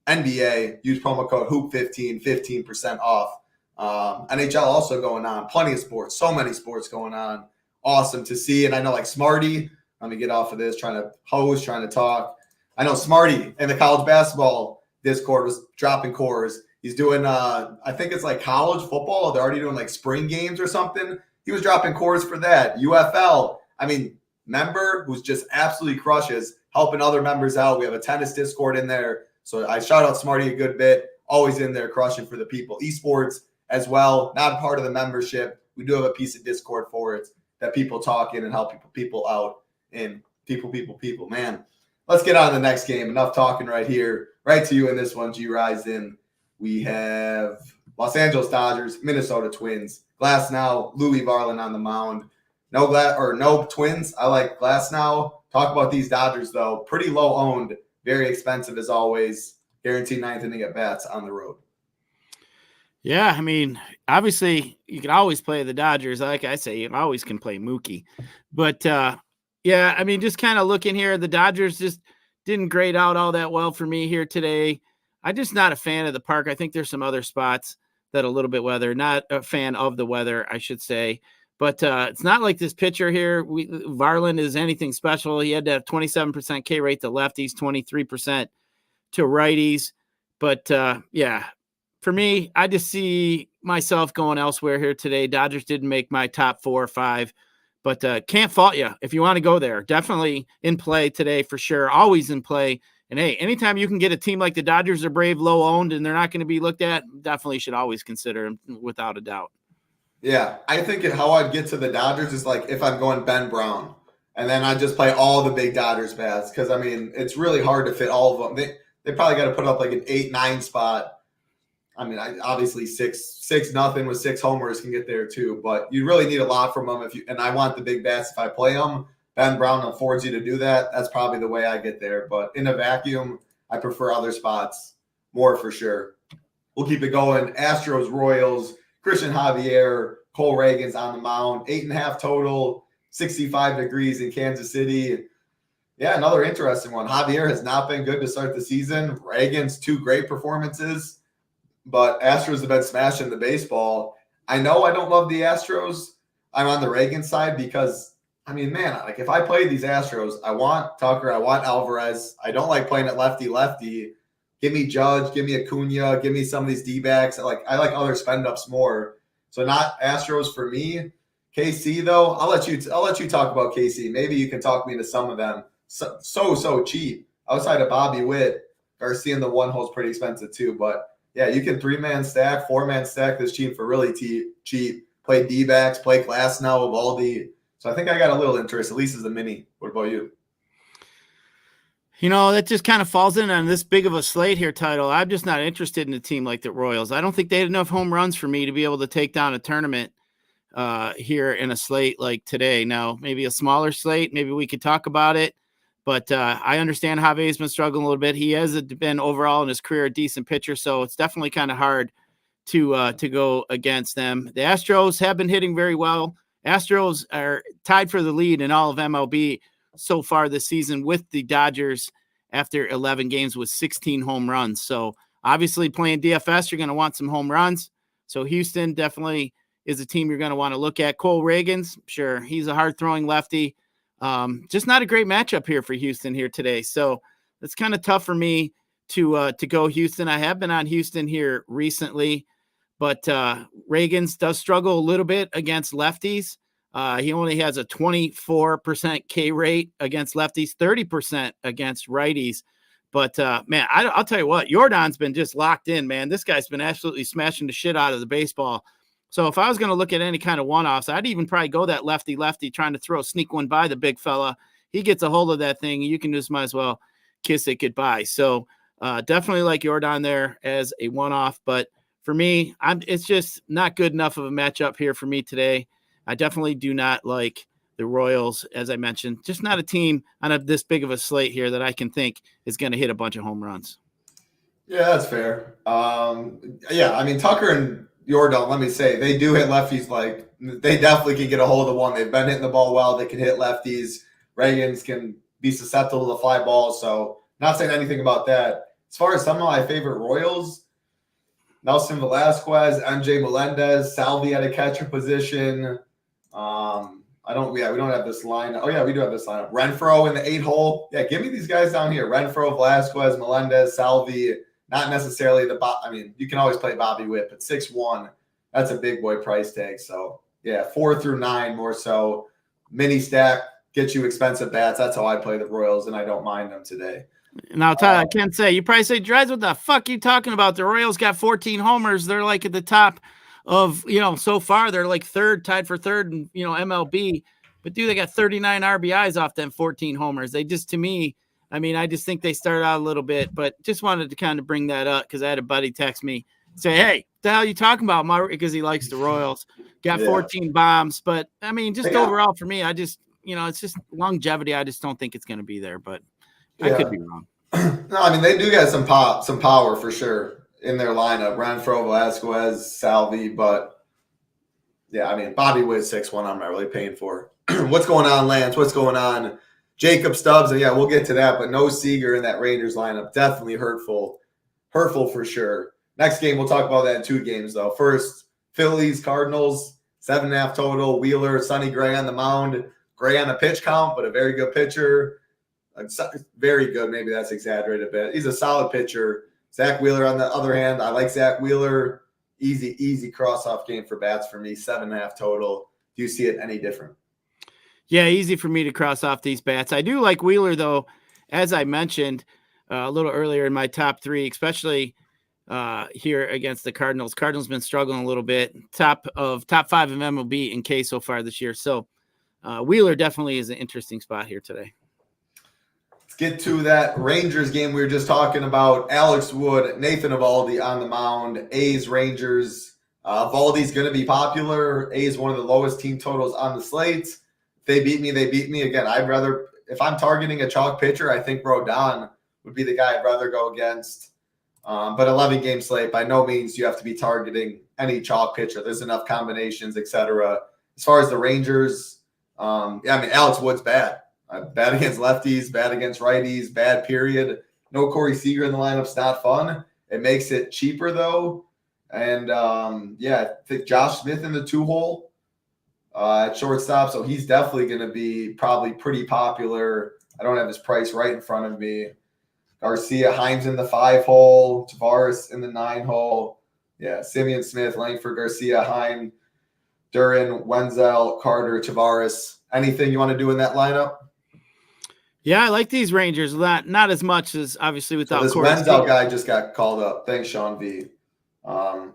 NBA, use promo code HOOP15, 15% off. NHL also going on. Plenty of sports. So many sports going on. Awesome to see. And I know like Smarty, let me get off of this, trying to talk. I know Smarty in the college basketball Discord was dropping cores. He's doing, I think it's like college football. They're already doing like spring games or something. He was dropping cores for that. UFL. I mean, member who's just absolutely crushes, helping other members out. We have a tennis Discord in there. So I shout out Smarty a good bit. Always in there crushing for the people. Esports as well, not a part of the membership. We do have a piece of Discord for it that people talk in and help people out. And people, man. Let's get on to the next game. Enough talking right here. Right to you in this one, Gyiraszin. We have Los Angeles Dodgers, Minnesota Twins. Glasnow, Louis Varland on the mound. No Twins. I like Glasnow. Talk about these Dodgers, though. Pretty low owned. Very expensive as always. Guaranteed 9th inning at bats on the road. Yeah, I mean, obviously you can always play the Dodgers. Like I say, you always can play Mookie. But, yeah, I mean, just kind of looking here, the Dodgers just didn't grade out all that well for me here today. I'm just not a fan of the park. I think there's some other spots that a little bit weather. Not a fan of the weather, I should say. But it's not like this pitcher here. Varland is anything special. He had to have 27% K rate to lefties, 23% to righties. But, yeah. For me, I just see myself going elsewhere here today. Dodgers didn't make my top 4 or 5, but can't fault you if you want to go there. Definitely in play today for sure. Always in play. And hey, anytime you can get a team like the Dodgers or Brave low owned and they're not going to be looked at, definitely should always consider them without a doubt. Yeah, I think how I'd get to the Dodgers is like if I'm going Ben Brown, and then I just play all the big Dodgers bats because I mean it's really hard to fit all of them. They probably got to put up like an 8-9 spot. I mean, obviously 6-0 with 6 homers can get there too, but you really need a lot from them and I want the big bats if I play them. Ben Brown affords you to do that. That's probably the way I get there. But in a vacuum, I prefer other spots more for sure. We'll keep it going. Astros, Royals, Christian Javier, Cole Reagan's on the mound. 8.5 total, 65 degrees in Kansas City. Yeah, another interesting one. Javier has not been good to start the season. Reagan's 2 great performances. But Astros have been smashing the baseball. I know I don't love the Astros. I'm on the Reagan side because, I mean, man, like if I play these Astros, I want Tucker, I want Alvarez. I don't like playing it lefty. Give me Judge, give me Acuna, give me some of these D-backs. I like other spend-ups more. So not Astros for me. KC, though, I'll let you talk about KC. Maybe you can talk me into some of them. So cheap. Outside of Bobby Witt, Garcia in the 1 hole's pretty expensive too, but yeah, you can 3-man stack, 4-man stack this team for really cheap. Play D-backs, play Glasnow, Evaldi. So I think I got a little interest, at least as a mini. What about you? You know, that just kind of falls in on this big of a slate here, Title. I'm just not interested in a team like the Royals. I don't think they had enough home runs for me to be able to take down a tournament here in a slate like today. Now, maybe a smaller slate. Maybe we could talk about it. But I understand Javier's been struggling a little bit. He has been overall in his career a decent pitcher, so it's definitely kind of hard to go against them. The Astros have been hitting very well. Astros are tied for the lead in all of MLB so far this season with the Dodgers after 11 games with 16 home runs. So obviously playing DFS, you're going to want some home runs. So Houston definitely is a team you're going to want to look at. Cole Reagan's, sure, he's a hard-throwing lefty. Just not a great matchup here for Houston here today. So it's kind of tough for me to go Houston. I have been on Houston here recently, but Reagan's does struggle a little bit against lefties. He only has a 24% K rate against lefties, 30% against righties. But man, I'll tell you what, Jordan's been just locked in, man. This guy's been absolutely smashing the shit out of the baseball. So if I was going to look at any kind of one-offs, I'd even probably go that lefty trying to sneak one by the big fella. He gets a hold of that thing. You can just might as well kiss it goodbye. So Definitely like Jordan there as a one-off, but for me, it's just not good enough of a matchup here for me today. I definitely do not like the Royals, as I mentioned. Just not a team on this big of a slate here that I can think is going to hit a bunch of home runs. Yeah, that's fair. Yeah, I mean, Tucker and Jordan, let me say, they do hit lefties. Like, they definitely can get a hold of one. They've been hitting the ball well. They can hit lefties. Reagans can be susceptible to fly balls. So, not saying anything about that. As far as some of my favorite Royals, Nelson Velasquez, MJ Melendez, Salvi at a catcher position. We don't have this line. Oh, yeah, we do have this lineup. Renfroe in the 8-hole. Yeah, give me these guys down here. Renfroe, Velasquez, Melendez, Salvi. Not necessarily you can always play Bobby Witt, but 6'1", that's a big boy price tag. So, yeah, 4 through 9 more so. Mini stack, get you expensive bats. That's how I play the Royals, and I don't mind them today. Now, Todd, I can't say. You probably say, Dreds, what the fuck are you talking about? The Royals got 14 homers. They're like at the top of, so far they're like tied for third in, MLB. But, dude, they got 39 RBIs off them 14 homers. They just, to me, I just think they started out a little bit, but just wanted to kind of bring that up because I had a buddy text me, say, hey, what the hell are you talking about? Because he likes the Royals. Got 14 bombs. But, overall for me, I just, it's just longevity. I just don't think it's going to be there, but I could be wrong. No, they do get some power for sure in their lineup. Renfroe, Velasquez, Salvi, but yeah, Bobby Witt 6'1", I'm not really paying for. What's going on, Lance? What's going on? Jacob Stubbs, and yeah, we'll get to that, but no Seager in that Rangers lineup. Definitely hurtful for sure. Next game, we'll talk about that in 2 games, though. First, Phillies, Cardinals, 7.5 total. Wheeler, Sonny Gray on the mound. Gray on the pitch count, but a very good pitcher. Very good, maybe that's exaggerated a bit. He's a solid pitcher. Zach Wheeler, on the other hand, I like Zach Wheeler. Easy cross-off game for bats for me, 7.5 total. Do you see it any different? Yeah, easy for me to cross off these bats. I do like Wheeler, though, as I mentioned a little earlier in my top 3, especially here against the Cardinals. Cardinals been struggling a little bit. Top 5 of MLB in K so far this year. So Wheeler definitely is an interesting spot here today. Let's get to that Rangers game we were just talking about. Alex Wood, Nathan Eovaldi on the mound. A's, Rangers. Eovaldi's going to be popular. A's one of the lowest team totals on the slate. They beat me. Again, if I'm targeting a chalk pitcher, I think Rodon would be the guy I'd rather go against. But 11-game slate, by no means you have to be targeting any chalk pitcher. There's enough combinations, etc. As far as the Rangers, Alex Wood's bad. Bad against lefties, bad against righties, bad period. No Corey Seager in the lineup's not fun. It makes it cheaper, though. And, I think Josh Smith in the 2-hole. At shortstop, so he's definitely going to be probably pretty popular. I don't have his price right in front of me. Garcia, Himes in the 5-hole, Tavares in the 9-hole. Yeah, Simeon Smith, Langford, Garcia, Himes, Duran, Wenzel, Carter, Tavares. Anything you want to do in that lineup? Yeah, I like these Rangers. Not as much as obviously without this Corey Wenzel Seager. guy just got called up. Thanks, Sean V.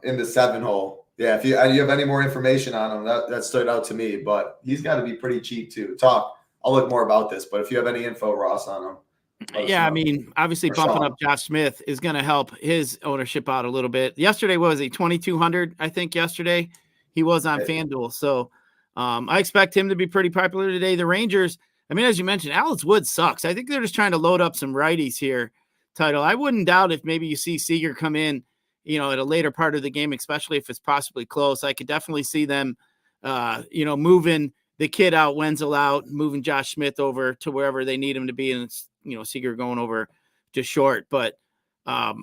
In the 7-hole. Yeah, if you have any more information on him, that stood out to me. But he's got to be pretty cheap too. I'll look more about this. But if you have any info, Ross, on him. Yeah, obviously bumping up Josh Smith is going to help his ownership out a little bit. Yesterday, what was he, 2,200, I think yesterday? He was on FanDuel. So I expect him to be pretty popular today. The Rangers, as you mentioned, Alex Wood sucks. I think they're just trying to load up some righties here, Title. I wouldn't doubt if maybe you see Seager come in, at a later part of the game, especially if it's possibly close. I could definitely see them, moving the kid out, Wenzel out, moving Josh Smith over to wherever they need him to be. And it's, Seager going over to short. But, I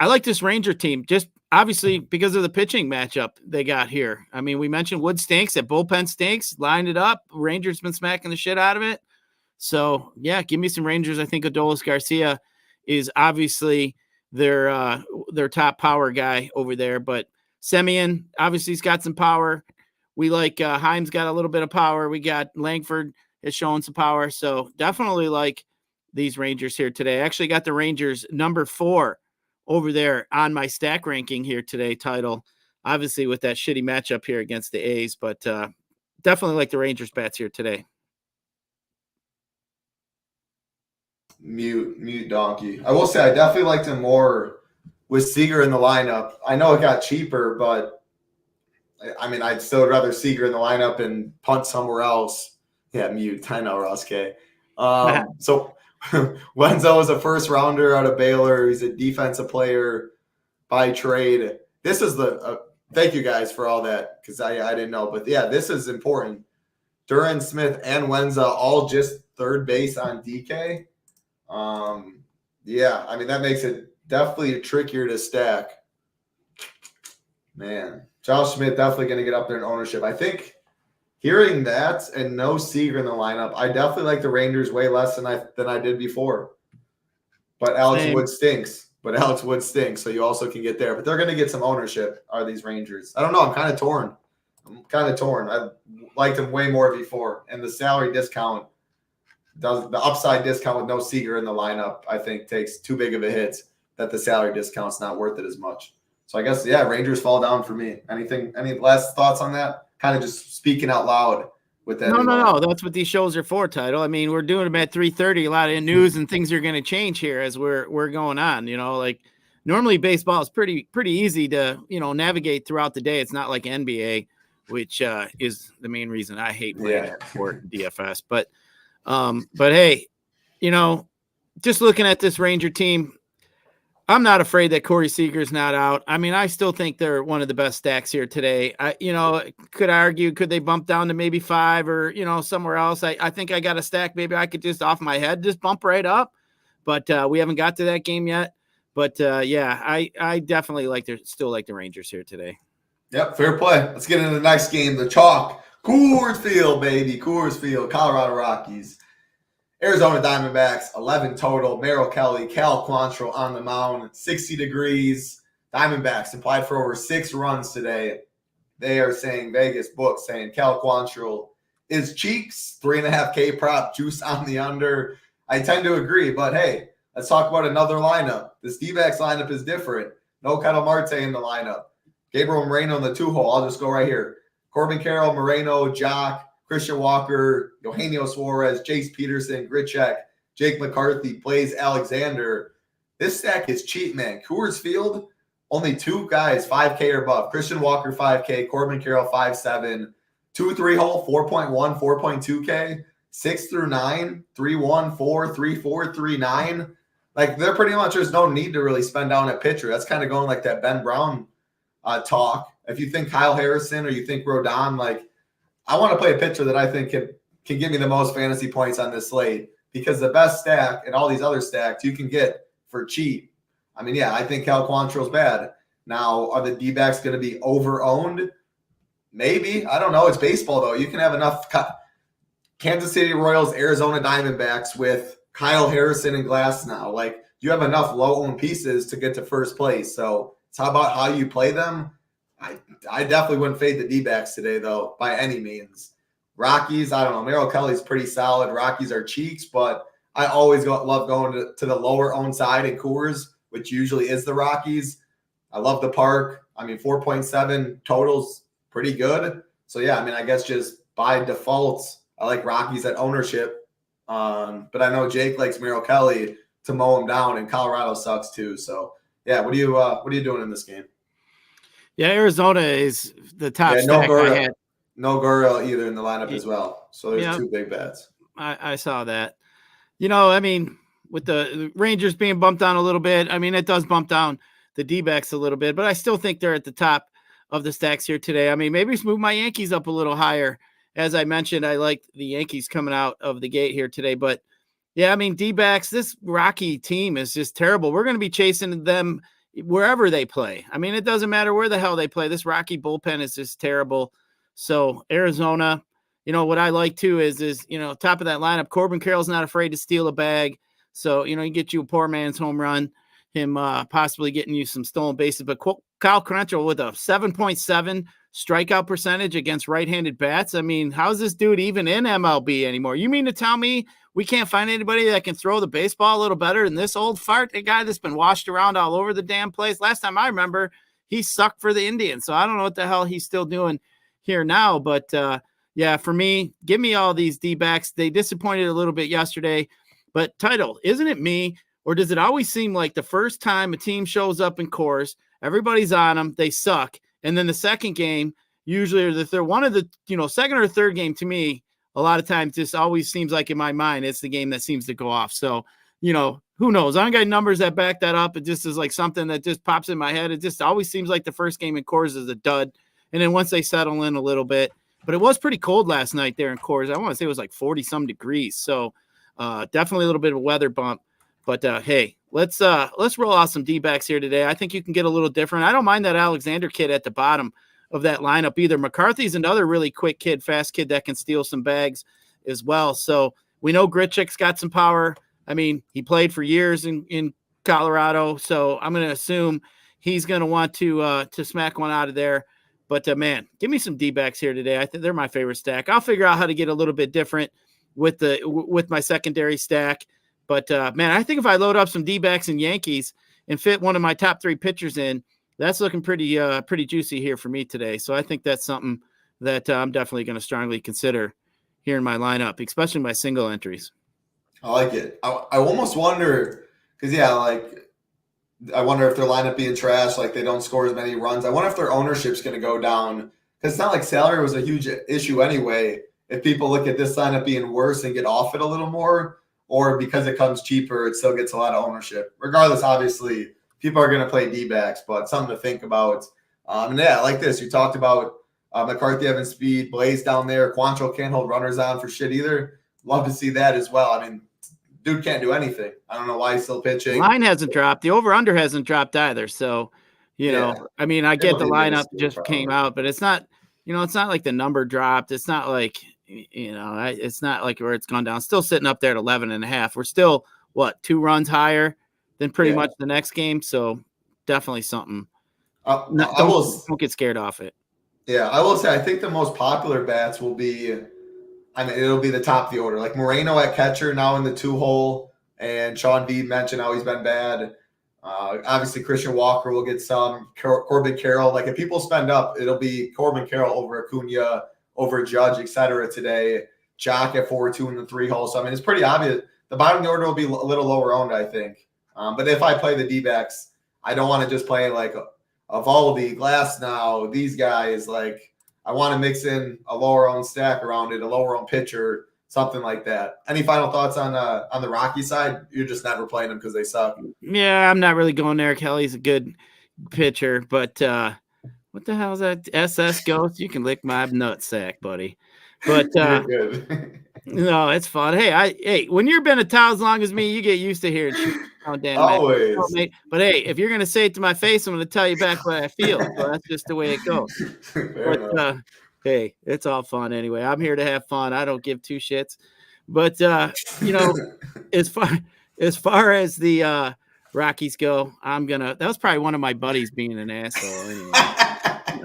like this Ranger team just obviously because of the pitching matchup they got here. We mentioned Wood stinks, that bullpen stinks, lined it up. Rangers been smacking the shit out of it. So, yeah, give me some Rangers. I think Adolis Garcia is obviously their top power guy over there, but Semien obviously he's got some power. We like Himes got a little bit of power. We got Langford is showing some power, so definitely like these Rangers here today. I actually got the Rangers number 4 over there on my stack ranking here today. Title, obviously with that shitty matchup here against the A's, but definitely like the Rangers bats here today. Mute donkey. I will say I definitely liked him more with Seager in the lineup. I know it got cheaper, but I mean, I'd still rather Seager in the lineup and punt somewhere else. Yeah, mute. I know, Ross K. So Wenzel is a first rounder out of Baylor. He's a defensive player by trade. This is thank you guys for all that because I didn't know. But yeah, this is important. Duran Smith and Wenzel all just third base on DK. Yeah, I mean, that makes it definitely trickier to stack. Man, Josh Smith definitely going to get up there in ownership. I think hearing that and no Seager in the lineup, I definitely like the Rangers way less than I did before. But Alex Wood stinks. So you also can get there. But they're going to get some ownership, are these Rangers. I don't know. I'm kind of torn. I liked them way more before. And the salary discount, the upside discount with no Seager in the lineup, I think takes too big of a hit that the salary discount's not worth it as much. So I guess, yeah, Rangers fall down for me. Any last thoughts on that? Kind of just speaking out loud with that. No. That's what these shows are for, Title. I mean, we're doing them at 3:30. A lot of news and things are going to change here as we're going on. Like normally baseball is pretty easy to navigate throughout the day. It's not like NBA, which is the main reason I hate playing that sport DFS. But hey, just looking at this Ranger team, I'm not afraid that Corey Seager's not out. I mean, I still think they're one of the best stacks here today. Could argue, could they bump down to maybe 5 or, somewhere else? I think I got a stack. Maybe I could just off my head, just bump right up. But we haven't got to that game yet. But yeah, I definitely still like the Rangers here today. Yep, fair play. Let's get into the next game. The chalk. Coors Field, baby. Coors Field. Colorado Rockies. Arizona Diamondbacks, 11 total. Merrill Kelly, Cal Quantrill on the mound, 60 degrees. Diamondbacks implied for over 6 runs today. They are saying, Vegas books saying Cal Quantrill is cheeks, 3.5K prop, juice on the under. I tend to agree, but hey, let's talk about another lineup. This D-backs lineup is different. No Ketel Marte in the lineup. Gabriel Moreno in the 2-hole. I'll just go right here. Corbin Carroll, Moreno, Jock, Christian Walker, Eugenio Suarez, Jace Peterson, Grichuk, Jake McCarthy, Blaze Alexander. This stack is cheap, man. Coors Field, only 2 guys, 5K or above. Christian Walker, 5K. Corbin Carroll, 5.7. 2-3 hole, 4.1, 4.2K. 6 through 9, 3-1, 4, 3-4, 3-9. Like, they're pretty much, there's no need to really spend down a pitcher. That's kind of going like that Ben Brown talk. If you think Kyle Harrison or you think Rodon, like, I want to play a pitcher that I think can give me the most fantasy points on this slate because the best stack and all these other stacks you can get for cheap. I mean, yeah, I think Cal Quantrill's bad. Now, are the D-backs going to be over-owned? Maybe. I don't know. It's baseball, though. You can have enough Kansas City Royals, Arizona Diamondbacks with Kyle Harrison and Glass now. Like, you have enough low-owned pieces to get to first place. So it's how about how you play them. I definitely wouldn't fade the D-backs today, though, by any means. Rockies, I don't know. Merrill Kelly's pretty solid. Rockies are cheeks, but I always love going to the lower-owned side in Coors, which usually is the Rockies. I love the park. I mean, 4.7 totals, pretty good. So, yeah, I mean, I guess just by default, I like Rockies at ownership. But I know Jake likes Merrill Kelly to mow him down, and Colorado sucks too. So, yeah, what are you doing in this game? Yeah, Arizona is the top stack I had. No Gurriel either in the lineup as well. So there's 2 big bets. I saw that. I mean, with the Rangers being bumped down a little bit, I mean, it does bump down the D-backs a little bit, but I still think they're at the top of the stacks here today. I mean, maybe move my Yankees up a little higher. As I mentioned, I like the Yankees coming out of the gate here today. But, yeah, I mean, D-backs, this Rocky team is just terrible. We're going to be chasing them wherever they play. I mean, it doesn't matter where the hell they play. This Rocky bullpen is just terrible. So Arizona, what I like too is top of that lineup. Corbin Carroll's not afraid to steal a bag. So, he get you a poor man's home run, him possibly getting you some stolen bases. But Kyle Quantrill with a 7.7 strikeout percentage against right-handed bats. I mean, how's this dude even in MLB anymore? You mean to tell me we can't find anybody that can throw the baseball a little better than this old fart, a guy that's been washed around all over the damn place? Last time I remember, he sucked for the Indians. So I don't know what the hell he's still doing here now. But, yeah, for me, give me all these D-backs. They disappointed a little bit yesterday, But Title, isn't it me? Or does it always seem like the first time a team shows up in Coors, everybody's on them, they suck. And then the second game, usually, or the third, one of the, second or third game to me, a lot of times just always seems like in my mind, it's the game that seems to go off. So, who knows? I don't got numbers that back that up. It just is like something that just pops in my head. It just always seems like the first game in Coors is a dud. And then once they settle in a little bit, but it was pretty cold last night there in Coors. I want to say it was like 40 some degrees. So definitely a little bit of a weather bump. But hey, let's roll out some D-backs here today. I think you can get a little different. I don't mind that Alexander kid at the bottom of that lineup either. McCarthy's another really quick kid, fast kid that can steal some bags as well. So we know Grichuk's got some power. I mean, he played for years in Colorado, so I'm going to assume he's going to want to smack one out of there. But man, give me some D-backs here today. I think they're my favorite stack. I'll figure out how to get a little bit different with my secondary stack. But, man, I think if I load up some D-backs and Yankees and fit one of my top 3 pitchers in, that's looking pretty juicy here for me today. So I think that's something that I'm definitely going to strongly consider here in my lineup, especially my single entries. I like it. I almost wonder because, I wonder if their lineup being trash, like they don't score as many runs. I wonder if their ownership's going to go down because it's not like salary was a huge issue anyway. If people look at this lineup being worse and get off it a little more, or because it comes cheaper, it still gets a lot of ownership. Regardless, obviously, people are going to play D-backs, but something to think about. And yeah, like this. You talked about McCarthy having speed, Blaze down there. Quantrill can't hold runners on for shit either. Love to see that as well. I mean, dude can't do anything. I don't know why he's still pitching. Line hasn't dropped. The over-under hasn't dropped either. So, I mean, I get the lineup just came out, but it's not, it's not like the number dropped. It's not like, it's not like where it's gone down. Still sitting up there at 11.5. We're still, 2 runs higher than pretty much the next game. So definitely something. Don't get scared off it. Yeah, I will say I think the most popular bats will be, it'll be the top of the order. Like Moreno at catcher now in the 2-hole, and Sean V mentioned how he's been bad. Obviously, Christian Walker will get some. Corbin Carroll. Like if people spend up, it'll be Corbin Carroll over Acuna, over Judge, etc. today. Jock at 4-2 in the 3-hole. So, it's pretty obvious. The bottom of the order will be a little lower owned, I think. But if I play the D-backs, I don't want to just play like Evaldi, Glass now, these guys. Like I want to mix in a lower owned stack around it, a lower owned pitcher, something like that. Any final thoughts on the Rocky side? You're just never playing them because they suck. Yeah, I'm not really going there. Kelly's a good pitcher, but what the hell is that? SS Ghost? You can lick my nutsack, buddy. But You're good. no, it's fun. Hey, when you've been a towel as long as me, you get used to hearing shit. Always. But hey, if you're gonna say it to my face, I'm gonna tell you back what I feel. So that's just the way it goes. But hey, it's all fun anyway. I'm here to have fun. I don't give 2 shits. But as far as the Rockies go, that was probably one of my buddies being an asshole anyway.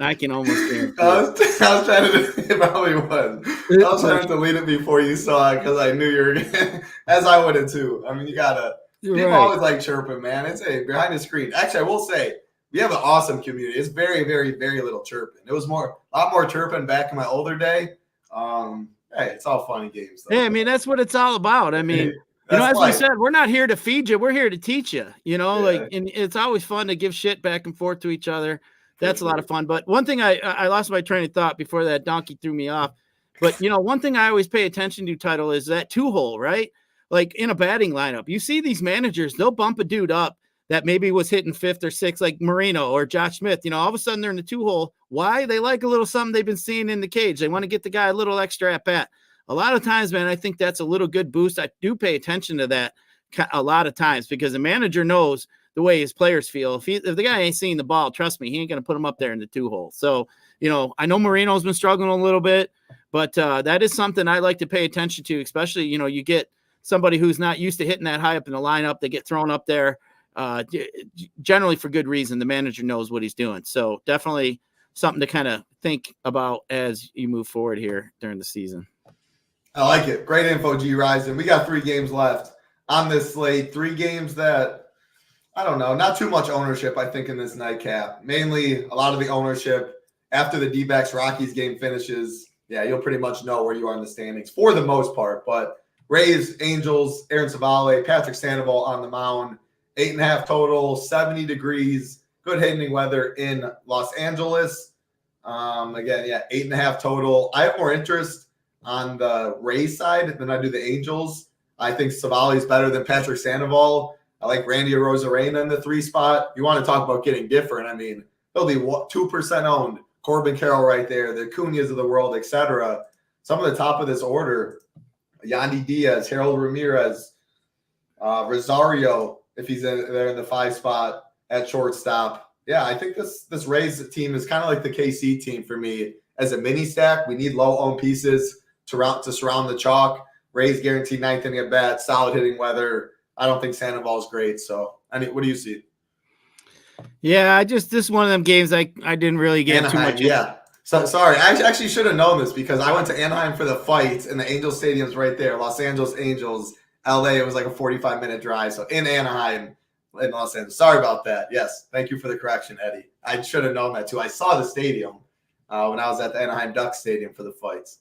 I can almost guarantee I was trying to, it probably was. I was trying to delete it before you saw it because I knew you were going as I would have too. You gotta, people always like chirping, man. It's behind the screen. Actually, I will say, we have an awesome community. It's very, very, very little chirping. It was a lot more chirping back in my older day. Hey, it's all funny games, though. Yeah, that's what it's all about. As we said, we're not here to feed you. We're here to teach you, and it's always fun to give shit back and forth to each other. That's a lot of fun. But one thing I lost my train of thought before that donkey threw me off. But, one thing I always pay attention to, Title, is that 2-hole, right? Like in a batting lineup, you see these managers, they'll bump a dude up that maybe was hitting 5th or 6th, like Marino or Josh Smith. All of a sudden they're in the 2-hole. Why? They like a little something they've been seeing in the cage. They want to get the guy a little extra at bat. A lot of times, man, I think that's a little good boost. I do pay attention to that a lot of times because the manager knows the way his players feel. If the guy ain't seeing the ball, trust me, he ain't going to put him up there in the 2-hole. So, I know Marino's been struggling a little bit, but that is something I like to pay attention to, especially, you get somebody who's not used to hitting that high up in the lineup. They get thrown up there generally for good reason. The manager knows what he's doing. So definitely something to kind of think about as you move forward here during the season. I like it. Great info, Gyiraszin. We got 3 games left on this slate. 3 games that, I don't know, not too much ownership, I think, in this nightcap. Mainly a lot of the ownership after the D-backs Rockies game finishes. Yeah, you'll pretty much know where you are in the standings for the most part. But Rays, Angels, Aaron Savale, Patrick Sandoval on the mound. 8.5 total, 70 degrees, good hitting weather in Los Angeles. Again, 8.5 total. I have more interest on the Rays side than I do the Angels. I think Savale is better than Patrick Sandoval. I like Randy Arozarena in the 3 spot. You want to talk about getting different. I mean, he'll be 2% owned. Corbin Carroll right there, the Acuñas of the world, etc. Some of the top of this order, Yandy Diaz, Harold Ramirez, Rosario, if he's there in the 5 spot at shortstop. Yeah, I think this Rays team is kind of like the KC team for me. As a mini stack, we need low-owned pieces to surround the chalk. Rays guaranteed 9th inning at bat, solid hitting weather. I don't think Sandoval is great. So, what do you see? Yeah, this is one of them games I didn't really get Anaheim, too much. Yeah. So sorry, I actually should have known this because I went to Anaheim for the fight, and the Angels Stadium's right there. Los Angeles Angels, LA. It was like a 45-minute drive. So in Anaheim, in Los Angeles. Sorry about that. Yes, thank you for the correction, Eddie. I should have known that too. I saw the stadium when I was at the Anaheim Ducks Stadium for the fights.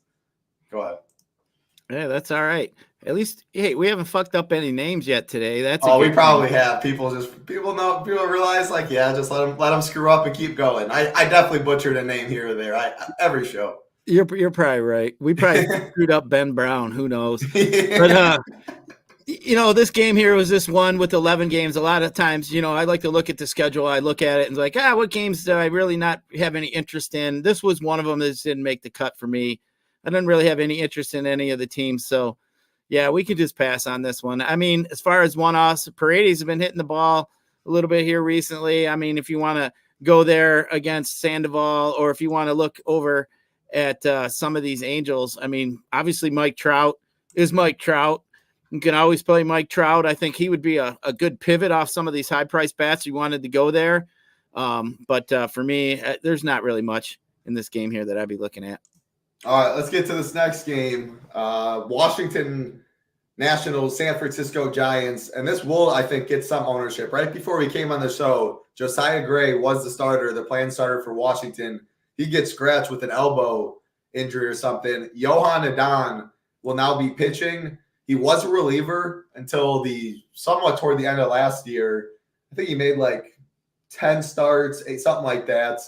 Go ahead. Yeah, that's all right. At least, hey, we haven't fucked up any names yet today. We probably have. People realize just let them screw up and keep going. I definitely butchered a name here or there. Every show. You're probably right. We probably screwed up Ben Brown. Who knows? But this game here was this one with 11 games. A lot of times, I like to look at the schedule. I look at it and like, what games do I really not have any interest in? This was one of them that didn't make the cut for me. I didn't really have any interest in any of the teams. So, yeah, we could just pass on this one. I mean, as far as one-offs, Paredes have been hitting the ball a little bit here recently. I mean, if you want to go there against Sandoval or if you want to look over at some of these Angels, I mean, obviously Mike Trout is Mike Trout. You can always play Mike Trout. I think he would be a good pivot off some of these high-priced bats. You wanted to go there. But for me, there's not really much in this game here that I'd be looking at. All right, let's get to this next game. Washington Nationals, San Francisco Giants. And this will, I think, get some ownership. Right before we came on the show, Josiah Gray was the starter, the planned starter for Washington. He gets scratched with an elbow injury or something. Johan Adon will now be pitching. He was a reliever until somewhat toward the end of last year. I think he made like 10 starts, something like that.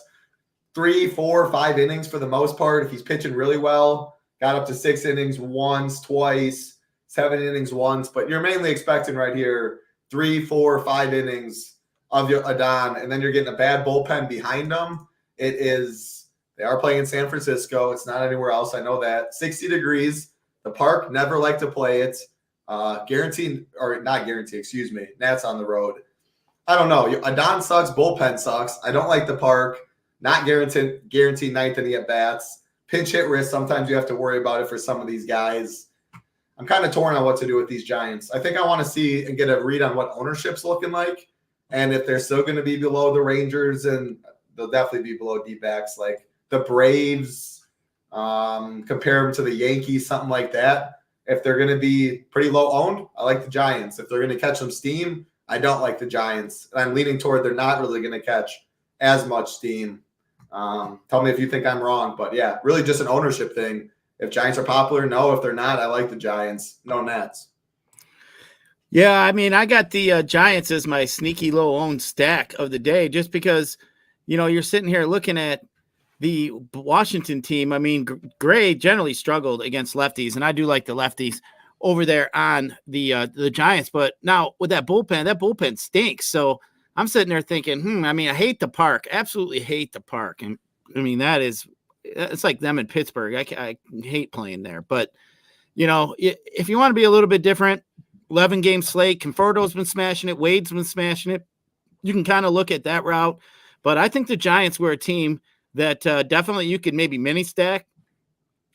3, 4, 5 innings for the most part. If he's pitching really well, got up to 6 innings once, twice, 7 innings once. But you're mainly expecting right here 3, 4, 5 innings of your Adon, and then you're getting a bad bullpen behind them. They are playing in San Francisco. It's not anywhere else. I know that. 60 degrees. The park never liked to play it. Not guaranteed, excuse me. Nats on the road. I don't know. Adon sucks. Bullpen sucks. I don't like the park. Not guaranteed 9th inning at bats. Pinch hit risk. Sometimes you have to worry about it for some of these guys. I'm kind of torn on what to do with these Giants. I think I want to see and get a read on what ownership's looking like. And if they're still going to be below the Rangers, and they'll definitely be below D-backs like the Braves, compare them to the Yankees, something like that. If they're going to be pretty low owned, I like the Giants. If they're going to catch some steam, I don't like the Giants. And I'm leaning toward they're not really going to catch as much steam. Tell me if you think I'm wrong, but yeah, really just an ownership thing. If Giants are popular, no. If they're not, I like the Giants. No Nats. Yeah, I mean, I got the Giants as my sneaky low-owned stack of the day just because, you're sitting here looking at the Washington team. I mean, Gray generally struggled against lefties, and I do like the lefties over there on the Giants. But now with that bullpen stinks. So I'm sitting there thinking, I hate the park. Absolutely hate the park. And I mean, it's like them in Pittsburgh. I hate playing there. But, if you want to be a little bit different, 11-game slate, Conforto's been smashing it. Wade's been smashing it. You can kind of look at that route. But I think the Giants were a team that definitely you could maybe mini stack.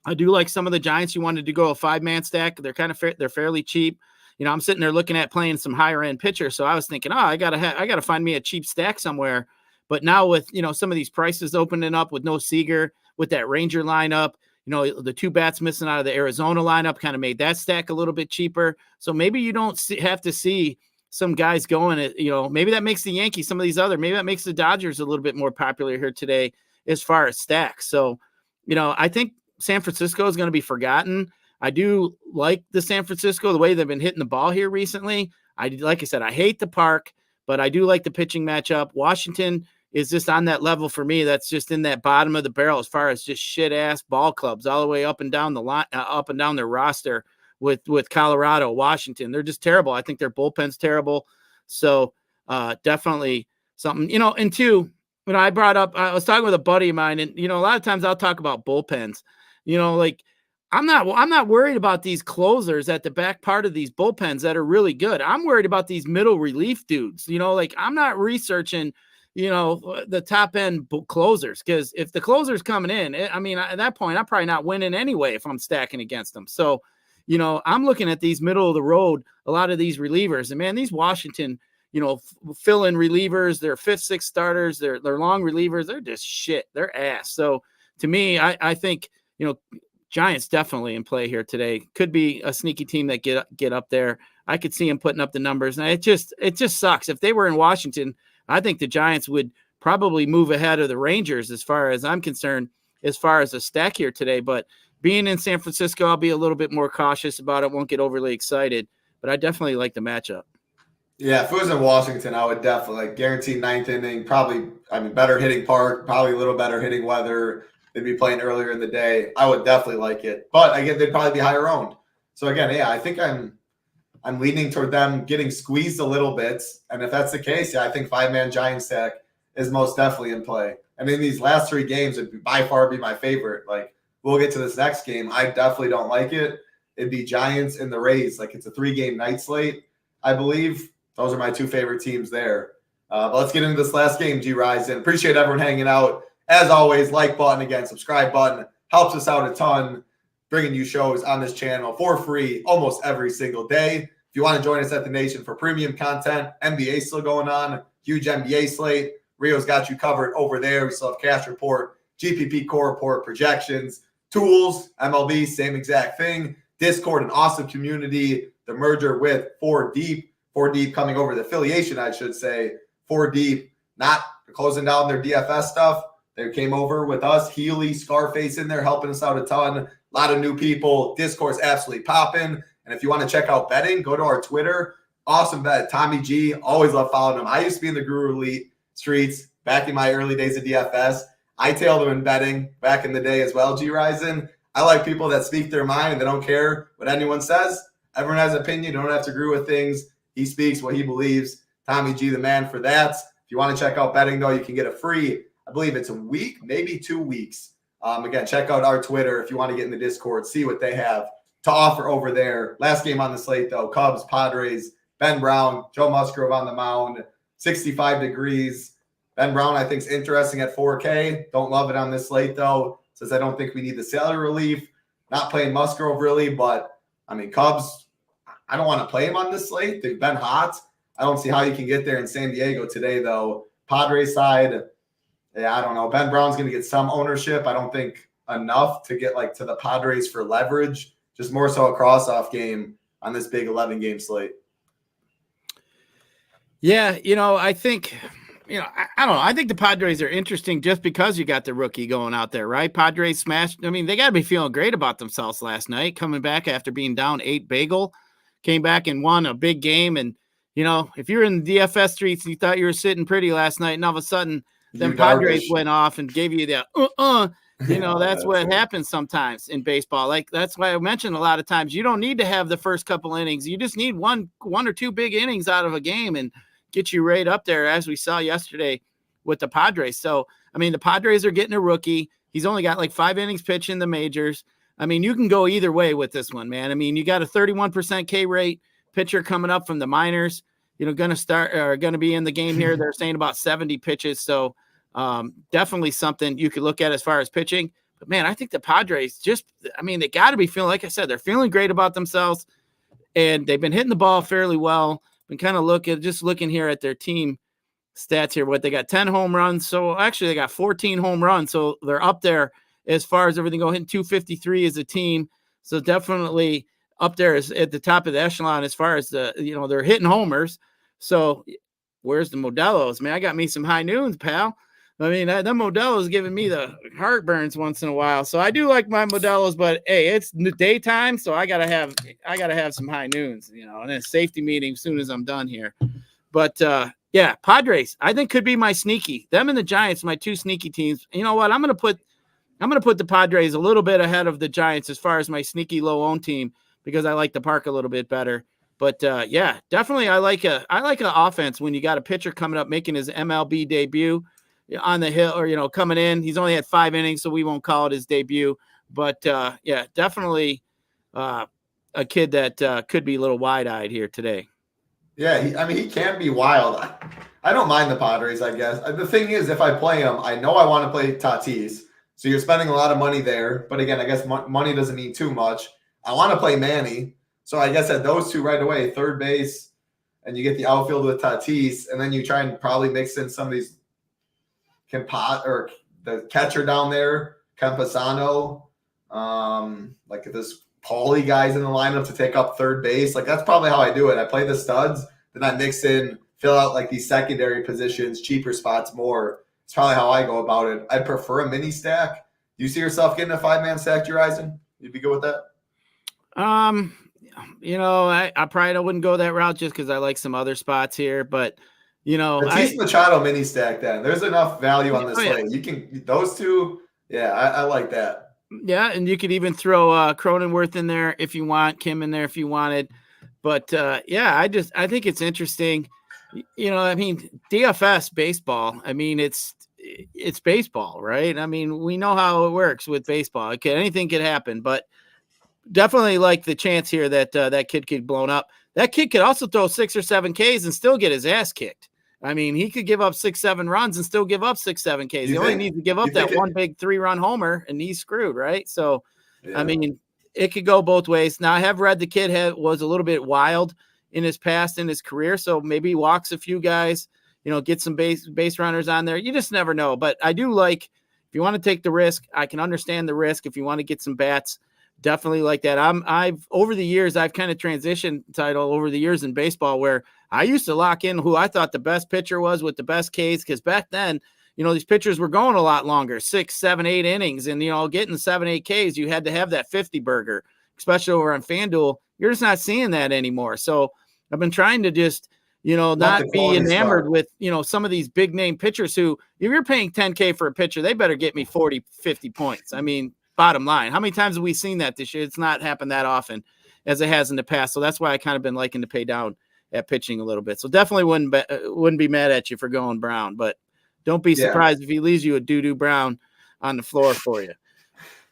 I do like some of the Giants. You wanted to go a 5-man stack. They're kind of they're fairly cheap. I'm sitting there looking at playing some higher end pitchers. So I was thinking, I gotta find me a cheap stack somewhere. But now with some of these prices opening up with no Seager, with that Ranger lineup, the 2 bats missing out of the Arizona lineup kind of made that stack a little bit cheaper. So maybe you don't have to see some guys going at, maybe that makes the Yankees, some of these maybe that makes the Dodgers a little bit more popular here today as far as stacks. So, I think San Francisco is going to be forgotten. I do like the San Francisco, the way they've been hitting the ball here recently. Like I said, I hate the park, but I do like the pitching matchup. Washington is just on that level for me. That's just in that bottom of the barrel as far as just shit ass ball clubs all the way up and down the line, up and down their roster with Colorado, Washington. They're just terrible. I think their bullpen's terrible. So definitely something, and two, I was talking with a buddy of mine, and, a lot of times I'll talk about bullpens, like I'm not worried about these closers at the back part of these bullpens that are really good. I'm worried about these middle relief dudes, like I'm not researching, the top end closers, because if the closer's coming in, at that point, I'm probably not winning anyway if I'm stacking against them. So, I'm looking at these middle of the road, a lot of these relievers, and man, these Washington, fill-in relievers, they're 5th, 6th starters, they're long relievers, they're just shit, they're ass. So to me, I think, Giants definitely in play here today. Could be a sneaky team that get up there. I could see them putting up the numbers, and it just sucks. If they were in Washington, I think the Giants would probably move ahead of the Rangers as far as I'm concerned, as far as a stack here today. But being in San Francisco, I'll be a little bit more cautious about it. Won't get overly excited, but I definitely like the matchup. Yeah, if it was in Washington, I would definitely guarantee 9th inning, probably, better hitting park, probably a little better hitting weather. They'd be playing earlier in the day. I would definitely like it. But again, they'd probably be higher owned. So again, yeah, I think I'm leaning toward them getting squeezed a little bit. And if that's the case, yeah, I think 5-man Giant stack is most definitely in play. These last 3 games would by far be my favorite. Like, we'll get to this next game. I definitely don't like it. It'd be Giants and the Rays. Like, it's a 3-game night slate, I believe. Those are my 2 favorite teams there. But let's get into this last game, Gyiraszin. Appreciate everyone hanging out. As always, like button, again, subscribe button. Helps us out a ton, bringing you shows on this channel for free almost every single day. If you want to join us at the Nation for premium content, NBA still going on. Huge NBA slate. Rio's got you covered over there. We still have cash report, GPP core report, projections, tools, MLB, same exact thing. Discord, an awesome community. The merger with 4 Deep coming over, the affiliation, I should say. 4 Deep, not closing down their DFS stuff. They came over with us, Healy, Scarface in there, helping us out a ton. A lot of new people. Discord's absolutely popping. And if you want to check out betting, go to our Twitter. Awesome bet. Tommy G, always love following him. I used to be in the Guru Elite streets back in my early days of DFS. I tailed him in betting back in the day as well, Gyiraszin. I like people that speak their mind and they don't care what anyone says. Everyone has an opinion. You don't have to agree with things. He speaks what he believes. Tommy G, the man for that. If you want to check out betting, though, you can get a free, I believe it's a week, maybe 2 weeks. Again, check out our Twitter if you want to get in the Discord, see what they have to offer over there. Last game on the slate, though, Cubs, Padres, Ben Brown, Joe Musgrove on the mound, 65 degrees. Ben Brown, I think, is interesting at 4K. Don't love it on this slate, though, since I don't think we need the salary relief. Not playing Musgrove, really, but, Cubs, I don't want to play him on this slate. They've been hot. I don't see how you can get there in San Diego today, though. Padres side, yeah, I don't know. Ben Brown's going to get some ownership. I don't think enough to get to the Padres for leverage. Just more so a cross-off game on this big 11-game slate. Yeah, I think, I don't know. I think the Padres are interesting just because you got the rookie going out there, right? Padres smashed. They got to be feeling great about themselves last night, coming back after being down 8 bagel, came back and won a big game. And, if you're in the DFS streets and you thought you were sitting pretty last night and all of a sudden then Padres went off and gave you the that's what happens sometimes in baseball. That's why I mentioned a lot of times you don't need to have the first couple innings. You just need one or two big innings out of a game and get you right up there, as we saw yesterday with the Padres. So, the Padres are getting a rookie. He's only got 5 innings pitched in the majors. You can go either way with this one, man. You got a 31% K rate pitcher coming up from the minors, going to be in the game here. They're saying about 70 pitches. So definitely something you could look at as far as pitching. But man, I think the Padres they got to be feeling, like I said, they're feeling great about themselves and they've been hitting the ball fairly well. Been kind of looking here at their team stats here, what they got 10 home runs. So actually they got 14 home runs. So they're up there as far as everything going, hitting 253 as a team. So definitely up there is at the top of the echelon as far as they're hitting homers. So where's the Modelos, man? I got me some high noons, pal. I mean, that Modelo is giving me the heartburns once in a while. So I do like my Modelos, but hey, it's daytime, so I gotta have some high noons, and then a safety meeting as soon as I'm done here. But yeah, Padres, I think could be my sneaky. Them and the Giants, my two sneaky teams. You know what? I'm gonna put the Padres a little bit ahead of the Giants as far as my sneaky low owned team because I like the park a little bit better. But yeah, definitely I like an offense when you got a pitcher coming up making his MLB debut on the hill or coming in. He's only had 5 innings, so we won't call it his debut. But yeah, definitely a kid that could be a little wide-eyed here today. Yeah, he can be wild. I don't mind the Padres, I guess. The thing is, if I play him, I know I want to play Tatis. So you're spending a lot of money there. But again, I guess money doesn't mean too much. I want to play Manny. So I guess at those two right away, third base, and you get the outfield with Tatis, and then you try and probably mix in some of these or the catcher down there, Campusano, like this Paulie guys in the lineup to take up third base. Like that's probably how I do it. I play the studs, then I mix in, fill out like these secondary positions, cheaper spots more. It's probably how I go about it. I'd prefer a mini stack. Do you see yourself getting a 5-man stack, Gyiraszin? You'd be good with that? I probably wouldn't go that route just because I like some other spots here, but Tatis Machado mini stack. Then there's enough value on this slate. You can those two. Yeah, I like that. Yeah, and you could even throw Cronenworth in there if you want, Kim in there if you wanted. But yeah, I think it's interesting. DFS baseball. I mean, it's baseball, right? I mean, we know how it works with baseball. Okay, anything could happen, but definitely like the chance here that that kid could blown up. That kid could also throw 6 or 7 Ks and still get his ass kicked. I mean, he could give up 6-7 runs and still give up 6-7 Ks. He only needs to give up that one big 3-run homer, and he's screwed, right? So, yeah. I mean, it could go both ways. Now, I have read the kid was a little bit wild in his past in his career, so maybe he walks a few guys, get some base runners on there. You just never know. But I do like, if you want to take the risk, I can understand the risk. If you want to get some bats, definitely like that. I've over the years, I've kind of transitioned title over the years in baseball where I used to lock in who I thought the best pitcher was with the best Ks. Cause back then, these pitchers were going a lot longer, 6, 7, 8 innings and, getting 7, 8 Ks, you had to have that 50 burger, especially over on FanDuel. You're just not seeing that anymore. So I've been trying to just, not be enamored with, some of these big name pitchers who, if you're paying 10K for a pitcher, they better get me 40, 50 points. I mean, bottom line, how many times have we seen that this year? It's not happened that often as it has in the past. So that's why I kind of been liking to pay down at pitching a little bit. So definitely wouldn't be mad at you for going Brown, but don't be surprised if he leaves you a doo-doo Brown on the floor for you.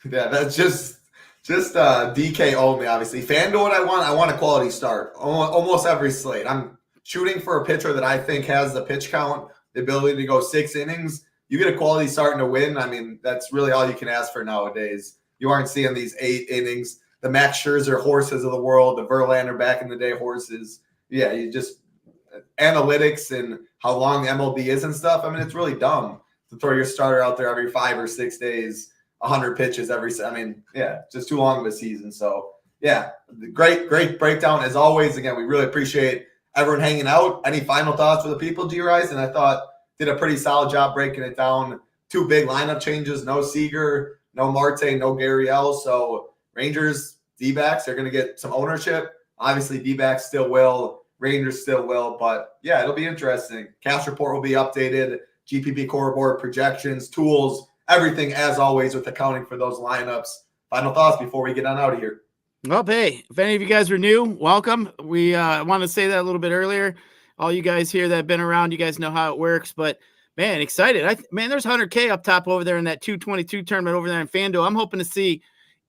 Yeah, that's just DK only, obviously. FanDuel, what I want a quality start. Almost every slate. I'm shooting for a pitcher that I think has the pitch count, the ability to go 6 innings. You get a quality start to win. I mean, that's really all you can ask for nowadays. You aren't seeing these 8 innings, the Max Scherzer horses of the world, the Verlander back in the day horses. Yeah, you just analytics and how long the MLB is and stuff. I mean, it's really dumb to throw your starter out there every 5 or 6 days, 100 pitches just too long of a season. So yeah, great breakdown as always. Again, we really appreciate everyone hanging out. Any final thoughts for the people, Gyiraszin? I thought did a pretty solid job breaking it down. 2 big lineup changes, no Seager, no Marte, no Gurriel. So Rangers, D-backs, they're going to get some ownership. Obviously, D-backs still will. Rangers still will. But, yeah, it'll be interesting. Cash report will be updated. GPP core board projections, tools, everything as always with accounting for those lineups. Final thoughts before we get on out of here. Well, hey, if any of you guys are new, welcome. We want to say that a little bit earlier. All you guys here that have been around, you guys know how it works. But, man, excited. There's 100K up top over there in that 222 tournament over there in FanDuel. I'm hoping to see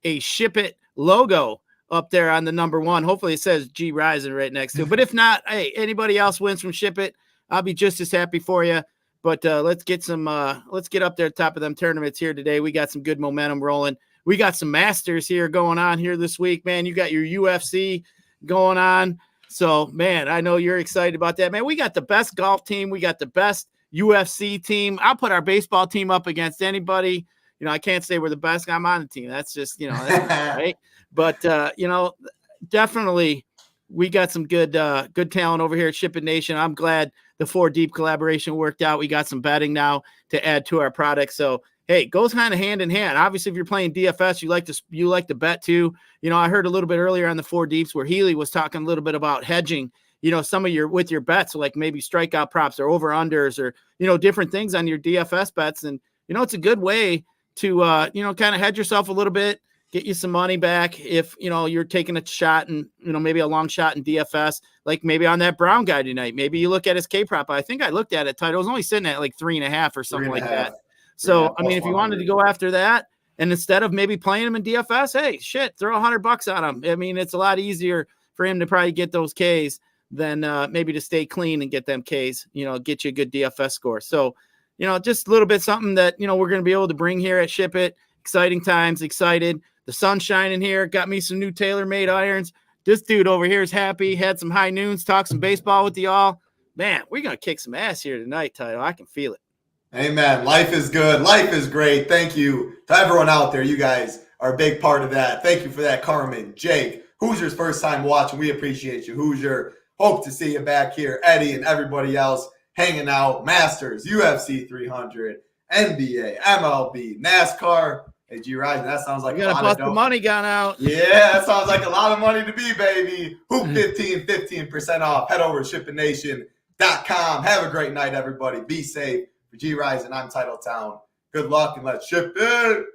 a SHIPIT logo up there on the number 1. Hopefully it says Gyiraszin right next to it. But if not, hey, anybody else wins from SHIPIT, I'll be just as happy for you. But let's get up there top of them tournaments here today. We got some good momentum rolling. We got some Masters here going on here this week, man. You got your UFC going on. So, man, I know you're excited about that, man. We got the best golf team. We got the best UFC team. I'll put our baseball team up against anybody. I can't say we're the best. I'm on the team. That's just, that's right. But, definitely we got some good talent over here at SHIPIT Nation. I'm glad the 4 Deep collaboration worked out. We got some betting now to add to our product. So, hey, it goes kind of hand in hand. Obviously, if you're playing DFS, you like to bet too. I heard a little bit earlier on the 4 Deeps where Healy was talking a little bit about hedging, some of with your bets, like maybe strikeout props or over unders or, different things on your DFS bets. And, it's a good way to, kind of hedge yourself a little bit, get you some money back if, you're taking a shot and, maybe a long shot in DFS, like maybe on that Brown guy tonight. Maybe you look at his K prop. I think I looked at it. Title was only sitting at like 3.5 or something like that. So, I mean, if you wanted to go after that and instead of maybe playing him in DFS, hey, shit, throw $100 on him. I mean, it's a lot easier for him to probably get those Ks than maybe to stay clean and get them Ks, get you a good DFS score. So, just a little bit something that, we're going to be able to bring here at SHIPIT. Exciting times, excited. The sun's shining here. Got me some new TaylorMade irons. This dude over here is happy. Had some high noons, talked some baseball with y'all. Man, we're going to kick some ass here tonight, Title. I can feel it. Amen. Life is good. Life is great. Thank you to everyone out there. You guys are a big part of that. Thank you for that, Carmen, Jake. Hoosier's first time watching. We appreciate you. Hoosier, hope to see you back here. Eddie and everybody else hanging out. Masters, UFC 300, NBA, MLB, NASCAR. Hey, Gyiraszin, that sounds like a lot of dope. Money gone out. Yeah, that sounds like a lot of money to be, baby. Hoop 15% off. Head over to ShipItNation.com. Have a great night, everybody. Be safe. For Gyiraszin, I'm Titletown. Good luck and let's ship it.